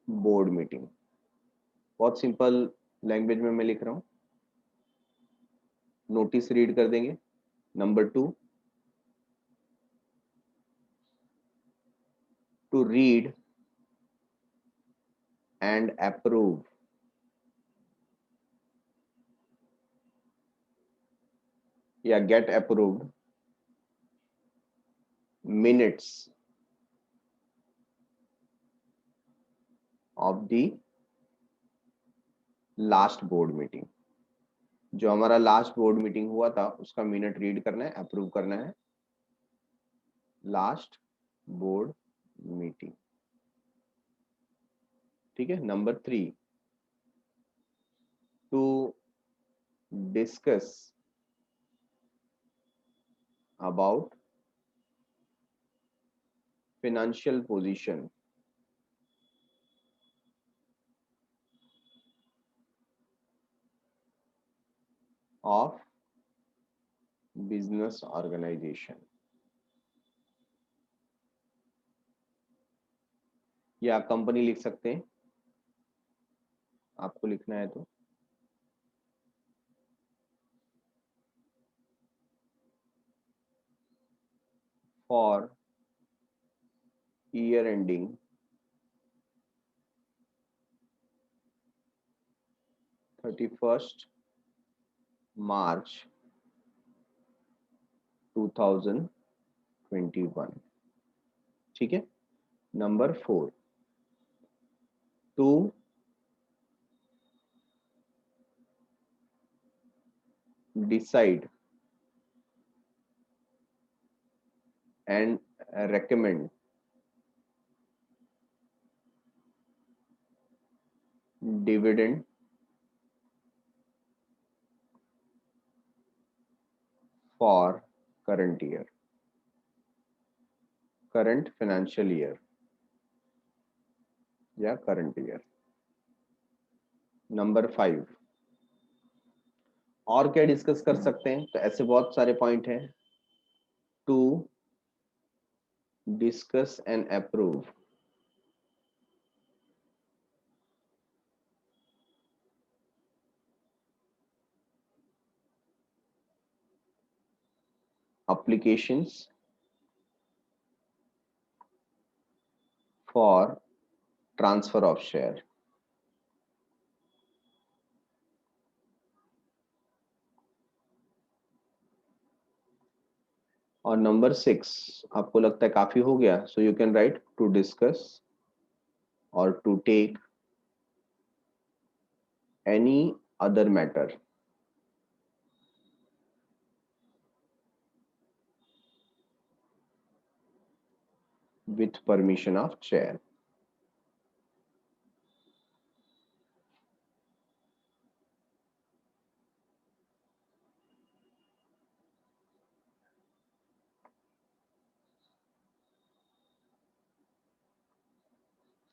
board meeting. बहुत सिंपल लैंग्वेज में मैं लिख रहा हूं, नोटिस रीड कर देंगे। Number 2, to read and approve या get approved minutes of the last board meeting. जो हमारा लास्ट बोर्ड मीटिंग हुआ था उसका मिनट रीड करना है, अप्रूव करना है, लास्ट बोर्ड मीटिंग। ठीक है, number 3, to discuss about financial position of business organization। या कंपनी लिख सकते हैं, आपको लिखना है तो। For year ending 31st March 2021। ठीक है, number 4, to decide and recommend dividend for current year, current financial year या करंट ईयर। नंबर 5, और क्या डिस्कस कर सकते हैं, तो ऐसे बहुत सारे पॉइंट हैं। To discuss and approve applications for transfer of share. और नंबर 6 आपको लगता है काफी हो गया, so you can write to discuss और to take any other matter with permission of chair.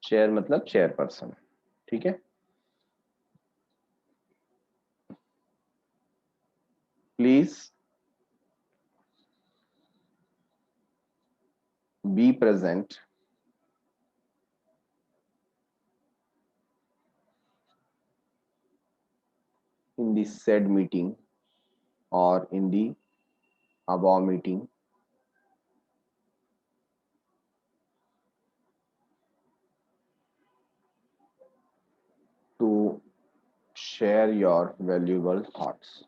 Chair मतलब चेयरपर्सन, ठीक है। Please be present in the said meeting or in the above meeting to share your valuable thoughts.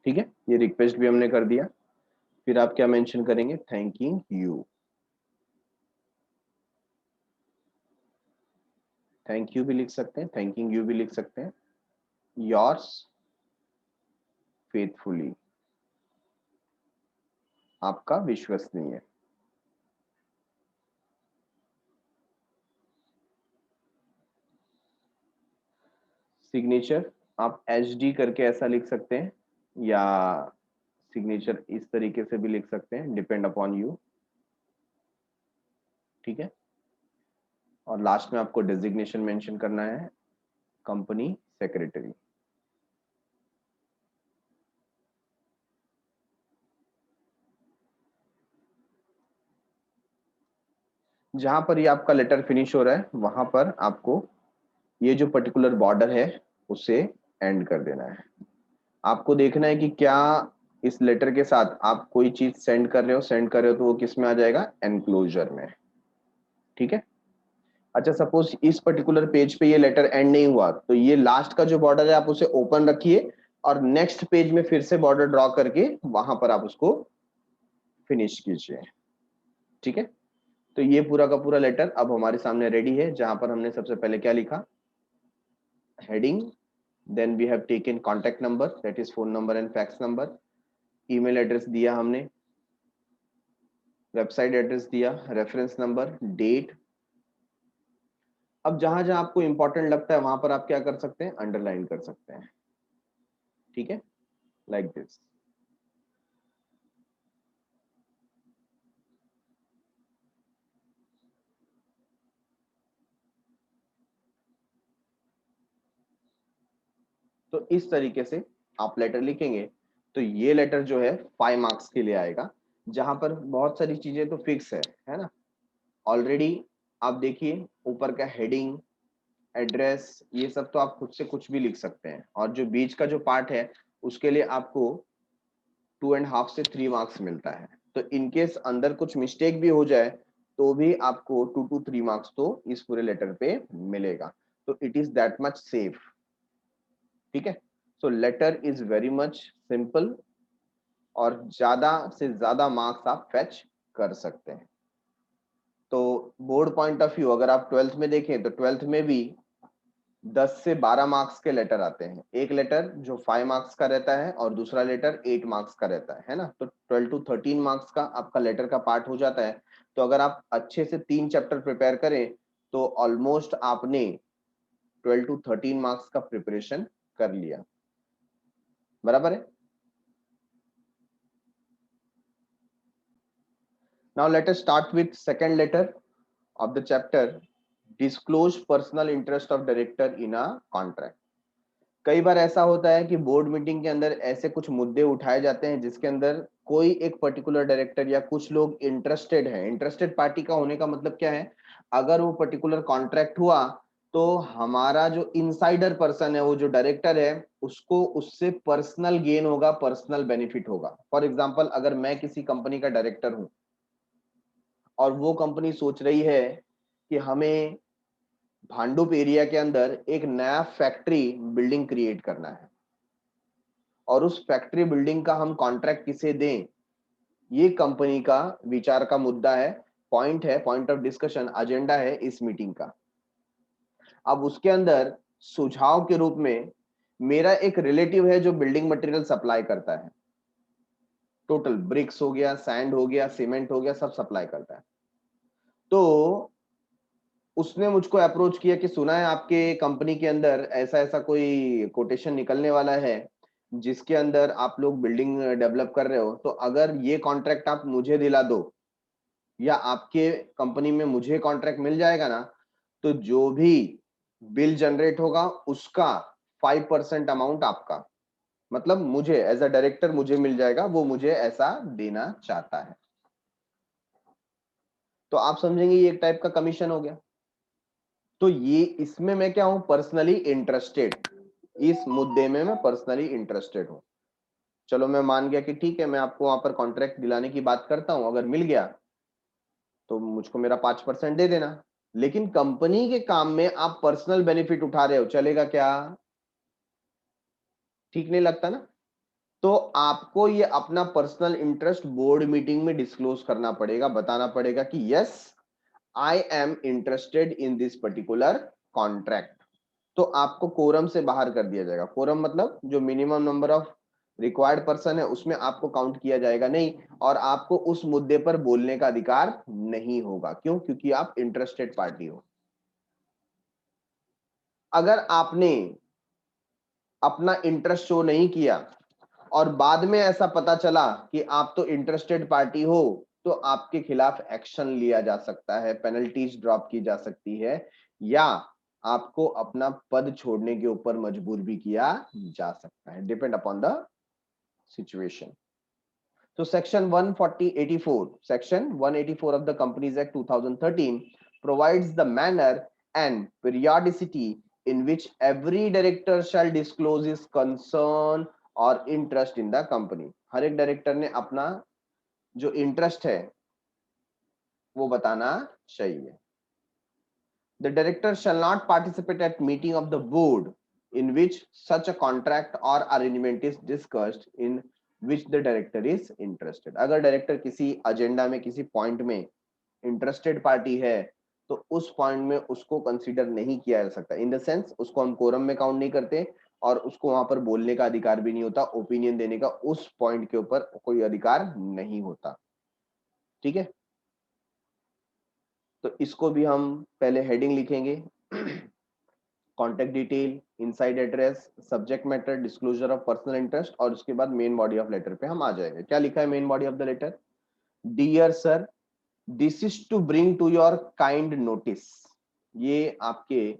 ठीक है, ये request भी हमने कर दिया। फिर आप क्या मेंशन करेंगे? Thanking you. थैंक यू भी लिख सकते हैं, थैंकिंग यू भी लिख सकते हैं। योर्स फेथफुली, आपका विश्वसनीय। सिग्नेचर आप HD करके ऐसा लिख सकते हैं, या सिग्नेचर इस तरीके से भी लिख सकते हैं, डिपेंड अपॉन यू। ठीक है, और लास्ट में आपको डेजिग्नेशन मेंशन करना है, कंपनी सेक्रेटरी। जहां पर ये आपका लेटर फिनिश हो रहा है वहां पर आपको ये जो पर्टिकुलर बॉर्डर है उसे एंड कर देना है। आपको देखना है कि क्या इस लेटर के साथ आप कोई चीज सेंड कर रहे हो तो वो किस में आ जाएगा? एनक्लोजर में। ठीक है, अच्छा सपोज इस पर्टिकुलर पेज पे ये लेटर एंड नहीं हुआ तो ये लास्ट का जो बॉर्डर है आप उसे ओपन रखिए और नेक्स्ट पेज में फिर से बॉर्डर ड्रॉ करके वहां पर आप उसको फिनिश कीजिए। ठीक है, तो ये पूरा का पूरा लेटर अब हमारे सामने रेडी है, जहां पर हमने सबसे पहले क्या लिखा? Heading, then we have taken contact number that is phone number and fax number, email address दिया हमने, वेबसाइट एड्रेस दिया, रेफरेंस नंबर, डेट। अब जहां जहां आपको इंपॉर्टेंट लगता है वहां पर आप क्या कर सकते हैं? अंडरलाइन कर सकते हैं। ठीक है, लाइक दिस। तो इस तरीके से आप लेटर लिखेंगे तो ये लेटर जो है 5 मार्क्स के लिए आएगा, जहां पर बहुत सारी चीजें तो फिक्स है ना। ऑलरेडी आप देखिए ऊपर का हेडिंग, एड्रेस, ये सब तो आप खुद से कुछ भी लिख सकते हैं, और जो बीच का जो पार्ट है उसके लिए आपको 2.5 से 3 मार्क्स मिलता है। तो इनकेस अंदर कुछ मिस्टेक भी हो जाए तो भी आपको 2 to 3 मार्क्स तो इस पूरे लेटर पे मिलेगा। तो it is that much safe. ठीक है, so letter is very much simple और ज्यादा से ज्यादा मार्क्स आप फेच कर सकते हैं। तो बोर्ड पॉइंट ऑफ व्यू अगर आप 12th में देखें तो 12th में भी 10 से 12 मार्क्स के लेटर आते हैं। एक लेटर जो 5 मार्क्स का रहता है और दूसरा लेटर 8 मार्क्स का रहता है ना। तो 12 to 13 मार्क्स का आपका लेटर का पार्ट हो जाता है। तो अगर आप अच्छे से 3 चैप्टर प्रिपेयर करें तो ऑलमोस्ट आपने 12 to 13 मार्क्स का प्रिपरेशन कर लिया। बराबर है। Now let us start with second letter of the chapter, disclose personal interest of director in a contract. कई बार ऐसा होता है कि बोर्ड मीटिंग के अंदर ऐसे कुछ मुद्दे उठाए जाते हैं जिसके अंदर कोई एक पर्टिकुलर डायरेक्टर या कुछ लोग इंटरेस्टेड है। इंटरेस्टेड पार्टी का होने का मतलब क्या है, अगर वो पर्टिकुलर कॉन्ट्रैक्ट हुआ तो हमारा जो इनसाइडर पर्सन है, वो जो डायरेक्टर है, उसको उससे पर्सनल गेन होगा, पर्सनल बेनिफिट होगा। फॉर एग्जाम्पल, अगर मैं किसी कंपनी का डायरेक्टर हूं और वो कंपनी सोच रही है कि हमें भांडुप एरिया के अंदर एक नया फैक्ट्री बिल्डिंग क्रिएट करना है और उस फैक्ट्री बिल्डिंग का हम कॉन्ट्रैक्ट किसे दें, ये कंपनी का विचार का मुद्दा है, पॉइंट ऑफ डिस्कशन, एजेंडा है इस मीटिंग का। अब उसके अंदर सुझाव के रूप में मेरा एक रिलेटिव है जो बिल्डिंग मटेरियल सप्लाई करता है, टोटल ब्रिक्स हो गया, सैंड हो गया, सीमेंट हो गया, सब सप्लाई करता है। तो उसने मुझको अप्रोच किया कि सुना है आपके कंपनी के अंदर ऐसा ऐसा कोई कोटेशन निकलने वाला है जिसके अंदर आप लोग बिल्डिंग डेवलप कर रहे हो, तो अगर ये कॉन्ट्रैक्ट आप मुझे दिला दो या आपके कंपनी में मुझे कॉन्ट्रैक्ट मिल जाएगा ना, तो जो भी बिल जनरेट होगा उसका 5% अमाउंट आपका, मतलब मुझे एज अ डायरेक्टर मुझे मिल जाएगा, वो मुझे ऐसा देना चाहता है। तो आप समझेंगे ये एक टाइप का कमीशन हो गया। तो ये इसमें मैं क्या हूं, पर्सनली इंटरेस्टेड, इस मुद्दे में मैं पर्सनली इंटरेस्टेड हूं। चलो मैं मान गया कि ठीक है, मैं आपको वहां पर कॉन्ट्रैक्ट दिलाने की बात करता हूं, अगर मिल गया तो मुझको मेरा 5% दे देना। लेकिन कंपनी के काम में आप पर्सनल बेनिफिट उठा रहे हो, चलेगा क्या? ठीक नहीं लगता ना। तो आपको ये अपना पर्सनल इंटरेस्ट बोर्ड मीटिंग में डिस्क्लोज करना पड़ेगा, बताना पड़ेगा कि yes, I am interested in this particular contract. तो आपको कोरम से बाहर कर दिया जाएगा। कोरम मतलब जो minimum number of required person है उसमें आपको काउंट किया जाएगा नहीं, और आपको उस मुद्दे पर बोलने का अधिकार नहीं होगा। क्यों? क्योंकि आप इंटरेस्टेड पार्टी हो। अगर आपने अपना इंटरेस्ट शो नहीं किया और बाद में ऐसा पता चला कि आप तो इंटरेस्टेड पार्टी हो, तो आपके खिलाफ एक्शन लिया जा सकता है, पेनल्टीज ड्रॉप की जा सकती है, या आपको अपना पद छोड़ने के ऊपर मजबूर भी किया जा सकता है, डिपेंड अपॉन द सिचुएशन। तो section 184 of the Companies Act 2013 provides the manner and periodicity in which every director shall disclose his concern और इंटरेस्ट इन द कंपनी। हर एक डायरेक्टर ने अपना जो इंटरेस्ट है वो बताना चाहिए। The director shall not participate at meeting of the board in which such a contract or arrangement is discussed in which the director is interested। अगर director किसी एजेंडा में, किसी पॉइंट में इंटरेस्टेड पार्टी है, तो उस पॉइंट में उसको कंसीडर नहीं किया जा सकता। इन द सेंस उसको हम कोरम में काउंट नहीं करते और उसको वहां पर बोलने का अधिकार भी नहीं होता, ओपिनियन देने का उस पॉइंट के ऊपर कोई अधिकार नहीं होता। ठीक है, तो इसको भी हम पहले हेडिंग लिखेंगे, contact detail, inside address, subject matter, disclosure of personal interest, और उसके बाद मेन बॉडी ऑफ लेटर पे हम आ जाएंगे। क्या लिखा है main body of the letter? Dear sir, this is to bring to your kind notice. ये आपके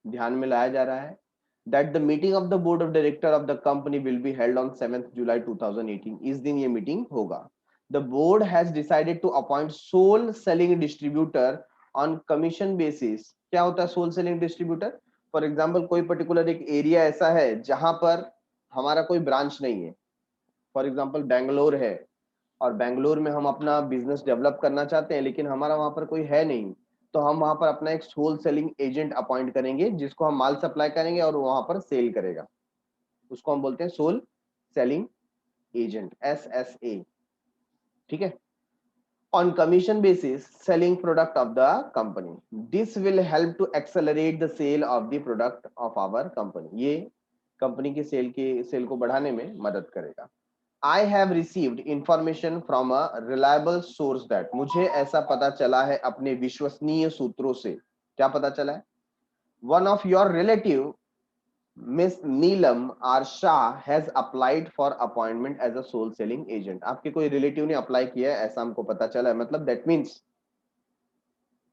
ध्यान में लाया जा रहा है that the meeting of the board of director of the company will be held on 7th July 2018। इस दिन ये मीटिंग होगा। The board has decided to appoint sole selling distributor on commission basis। क्या होता है sole selling distributor? For example कोई particular एक area ऐसा है जहां पर हमारा कोई ब्रांच नहीं है, फॉर एग्जाम्पल बैंगलोर है, और बैंगलोर में हम अपना बिजनेस डेवलप करना चाहते हैं लेकिन हमारा वहां पर कोई है नहीं, तो हम वहां पर अपना एक सोल सेलिंग एजेंट अपॉइंट करेंगे जिसको हम माल सप्लाई करेंगे और वहां पर सेल करेगा। उसको हम बोलते हैं सोल सेलिंग एजेंट, SSA। ठीक है, on commission basis selling product of the company, this will help to accelerate the sale of the product of our company। ये कंपनी के सेल को बढ़ाने में मदद करेगा। I have received information from a reliable source that, मुझे ऐसा पता चला है अपने विश्वसनीय सूत्रों से। क्या पता चला है? One of your relative, Miss Neelam R Shah, has applied for appointment as a sole selling agent। आपके कोई रिलेटिव ने अप्लाई किया है ऐसा हमको पता चला है, मतलब that means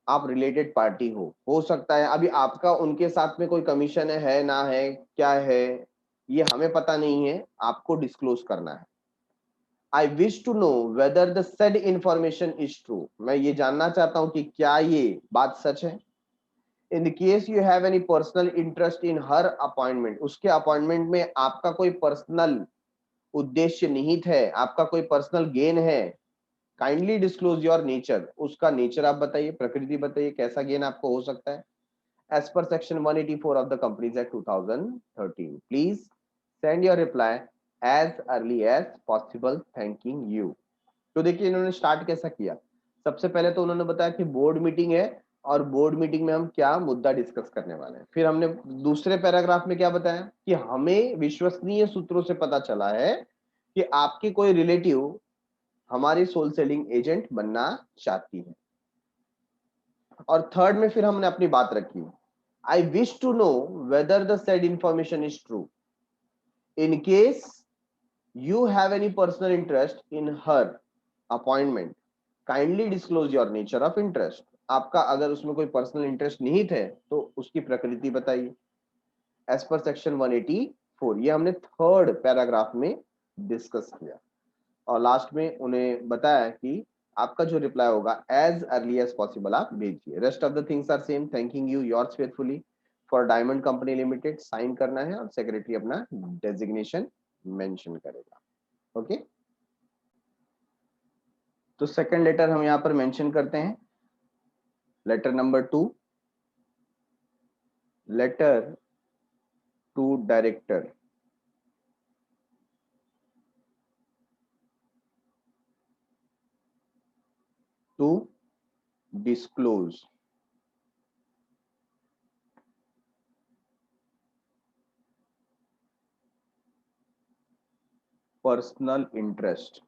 आप रिलेटेड पार्टी हो सकता है अभी आपका उनके साथ में कोई कमीशन है ना है, क्या है ये हमें पता नहीं है, आपको डिस्क्लोज करना है। I wish to know whether the said information is true, मैं ये जानना चाहता हूं कि क्या ये बात सच है। इन case you have any personal interest in her appointment, उसके अपॉइंटमेंट में आपका कोई पर्सनल उद्देश्य निहित है, आपका कोई पर्सनल गेन है, काइंडली डिस्क्लोज योर नेचर, उसका नेचर आप बताइए, प्रकृति बताइए, कैसा गेन आपको हो सकता है। As per section 184 of the companies act 2013 please send your reply as early as possible, thanking you. तो देखिए इन्होंने स्टार्ट कैसा किया। सबसे पहले तो उन्होंने बताया कि बोर्ड मीटिंग है और बोर्ड मीटिंग में हम क्या मुद्दा डिस्कस करने वाले हैं। फिर हमने दूसरे पैराग्राफ में क्या बताया कि हमें विश्वसनीय सूत्रों से पता चला है कि आपके कोई रिलेटिव हमारी सोल सेलिंग एजेंट बनना चाहती है। और थर्ड में फिर हमने अपनी बात रखी, I wish to know whether the said information is true. In case you have any personal interest in her appointment kindly disclose your nature of interest, आपका अगर उसमें कोई पर्सनल इंटरेस्ट निहित है तो उसकी प्रकृति बताइए। एज पर सेक्शन 184, ये हमने थर्ड पैराग्राफ में डिस्कस किया। और लास्ट में उन्हें बताया कि आपका जो रिप्लाई होगा एज अर्ली एज पॉसिबल आप भेजिए। Rest of the things are same, thanking you yours faithfully for diamond company limited, sign करना है और सेक्रेटरी अपना डेजिग्नेशन मेंशन करेगा। ओके तो सेकंड लेटर हम यहाँ पर मेंशन करते हैं, letter number 2, letter to director. To disclose personal interest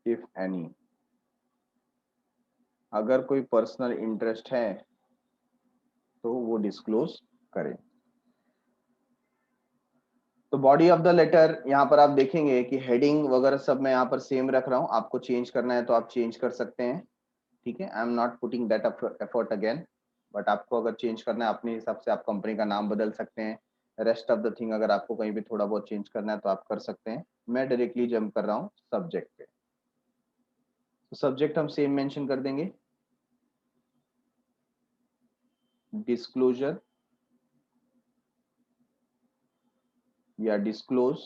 if any, अगर कोई पर्सनल इंटरेस्ट है तो वो डिस्क्लोज करें। तो बॉडी ऑफ द लेटर यहाँ पर आप देखेंगे कि हेडिंग वगैरह सब मैं यहाँ पर सेम रख रहा हूँ, आपको चेंज करना है तो आप चेंज कर सकते हैं। ठीक है, I am not putting that effort again, but आपको अगर चेंज करना है अपने हिसाब से आप कंपनी का नाम बदल सकते हैं। रेस्ट ऑफ द थिंग अगर आपको कहीं भी थोड़ा बहुत चेंज करना है तो आप कर सकते हैं। मैं डायरेक्टली जंप कर रहा हूँ सब्जेक्ट पे, तो सब्जेक्ट हम सेम मेंशन कर देंगे, डिस्क्लोजर या डिस्क्लोज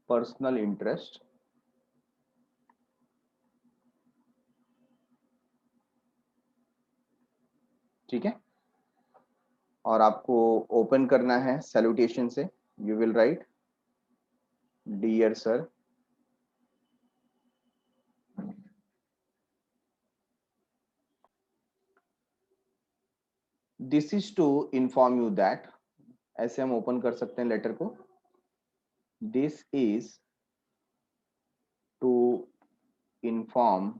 पर्सनल इंटरेस्ट। ठीक है, और आपको ओपन करना है सैल्यूटेशन से। You will write dear sir, this is to inform you that, ऐसे हम ओपन कर सकते हैं लेटर को। This is to inform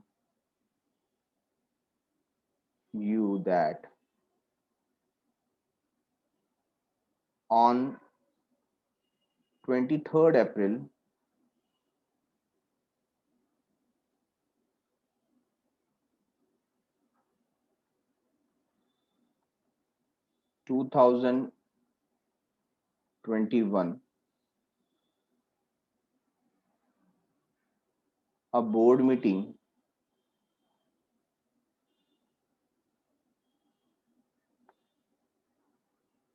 you that on 23rd April 2021 a board meeting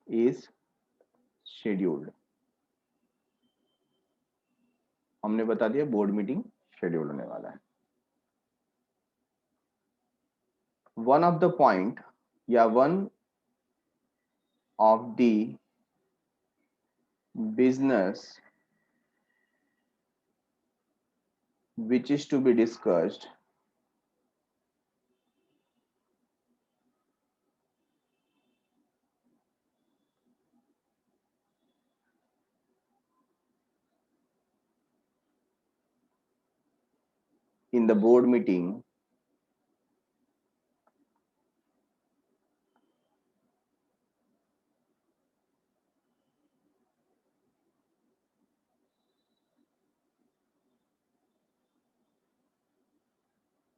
is scheduled। हमने बता दिया बोर्ड मीटिंग शेड्यूल होने वाला है। वन ऑफ द पॉइंट या one of the business which is to be discussed in the board meeting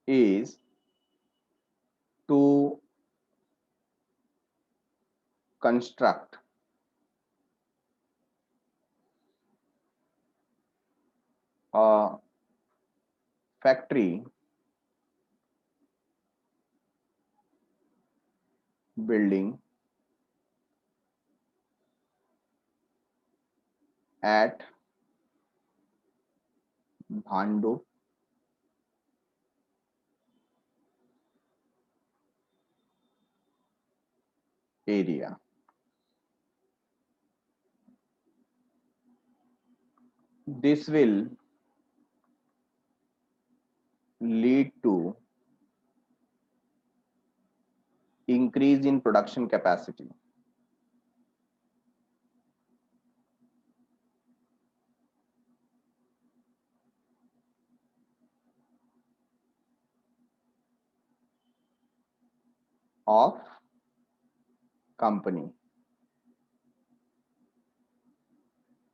is to construct a factory building at Bhandup area. This will lead to increase in production capacity of company.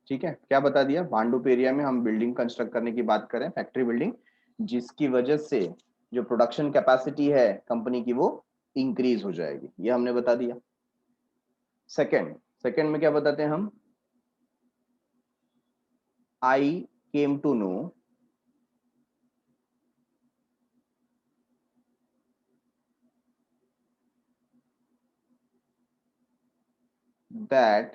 ठीक है, क्या बता दिया? Bhandup area में हम building construct करने की बात करें, फैक्ट्री बिल्डिंग, जिसकी वजह से जो प्रोडक्शन कैपेसिटी है कंपनी की वो इंक्रीज हो जाएगी, ये हमने बता दिया। सेकंड, सेकंड में क्या बताते हैं हम? I came to know that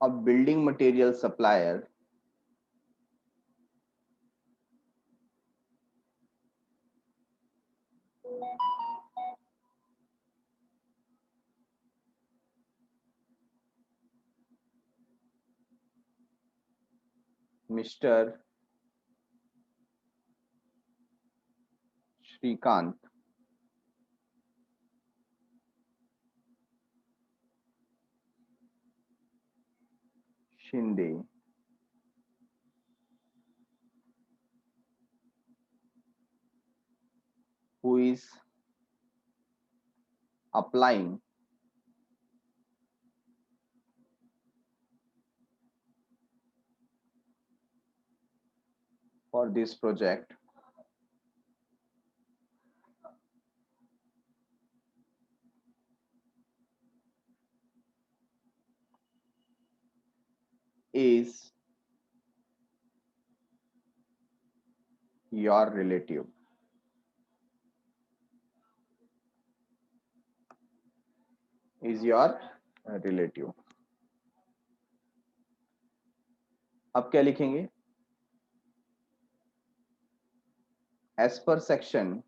a building material supplier Mr. Shrikant Shinde who is applying for this project is your relative. Is your relative. अब क्या लिखेंगे? As per section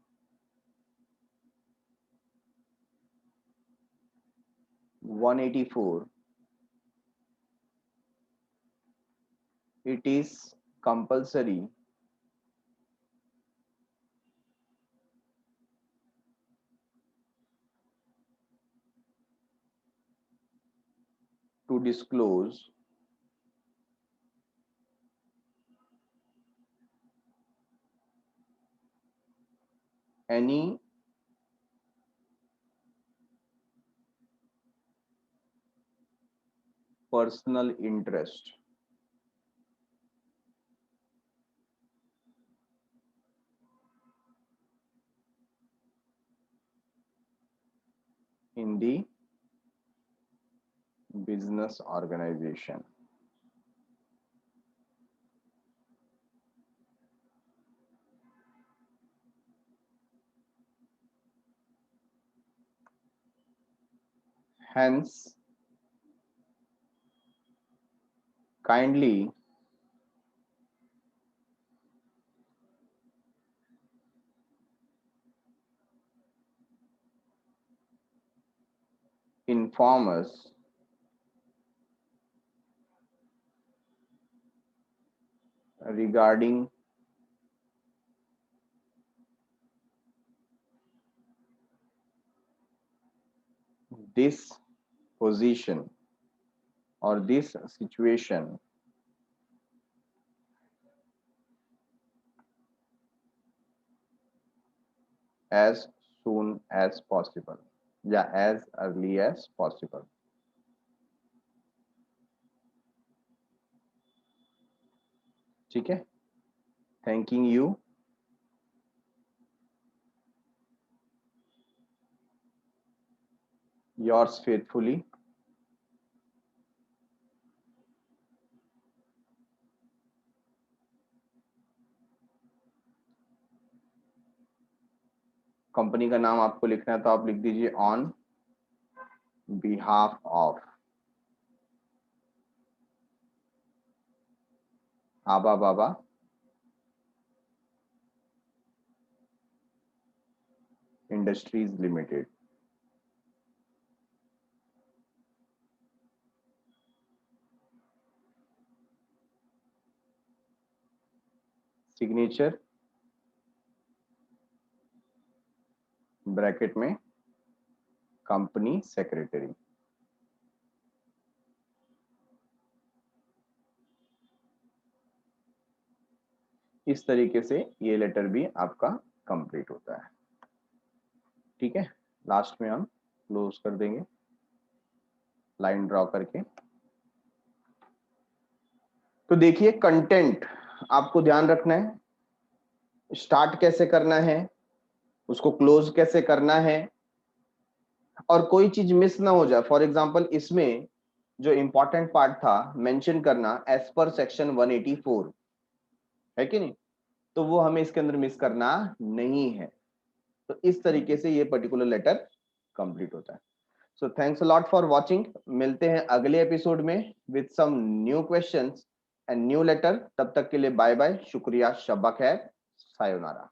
184, it is compulsory to disclose any personal interest in the business organization. Hence, kindly inform us regarding this position or this situation as soon as possible. Yeah, as early as possible. ठीक है, thanking you. Yours faithfully, company का नाम आपको लिखना है तो आप लिख दीजिए ऑन बिहाफ ऑफ आबा बाबा इंडस्ट्रीज लिमिटेड। सिग्नेचर ब्रैकेट में कंपनी सेक्रेटरी। इस तरीके से ये लेटर भी आपका कंप्लीट होता है। ठीक है, लास्ट में हम क्लोज कर देंगे लाइन ड्रॉ करके। तो देखिए, कंटेंट आपको ध्यान रखना है, स्टार्ट कैसे करना है, उसको क्लोज कैसे करना है, और कोई चीज मिस ना हो जाए। फॉर एग्जांपल इसमें जो इंपॉर्टेंट पार्ट था मेंशन करना एज पर सेक्शन 184 है कि नहीं, तो वो हमें इसके अंदर मिस करना नहीं है। तो इस तरीके से ये पर्टिकुलर लेटर कंप्लीट होता है। So thanks a lot for watching. मिलते हैं अगले एपिसोड में with some new questions and new letter. तब तक के लिए बाय बाय, शुक्रिया, शब्बा खैर, सायोनारा।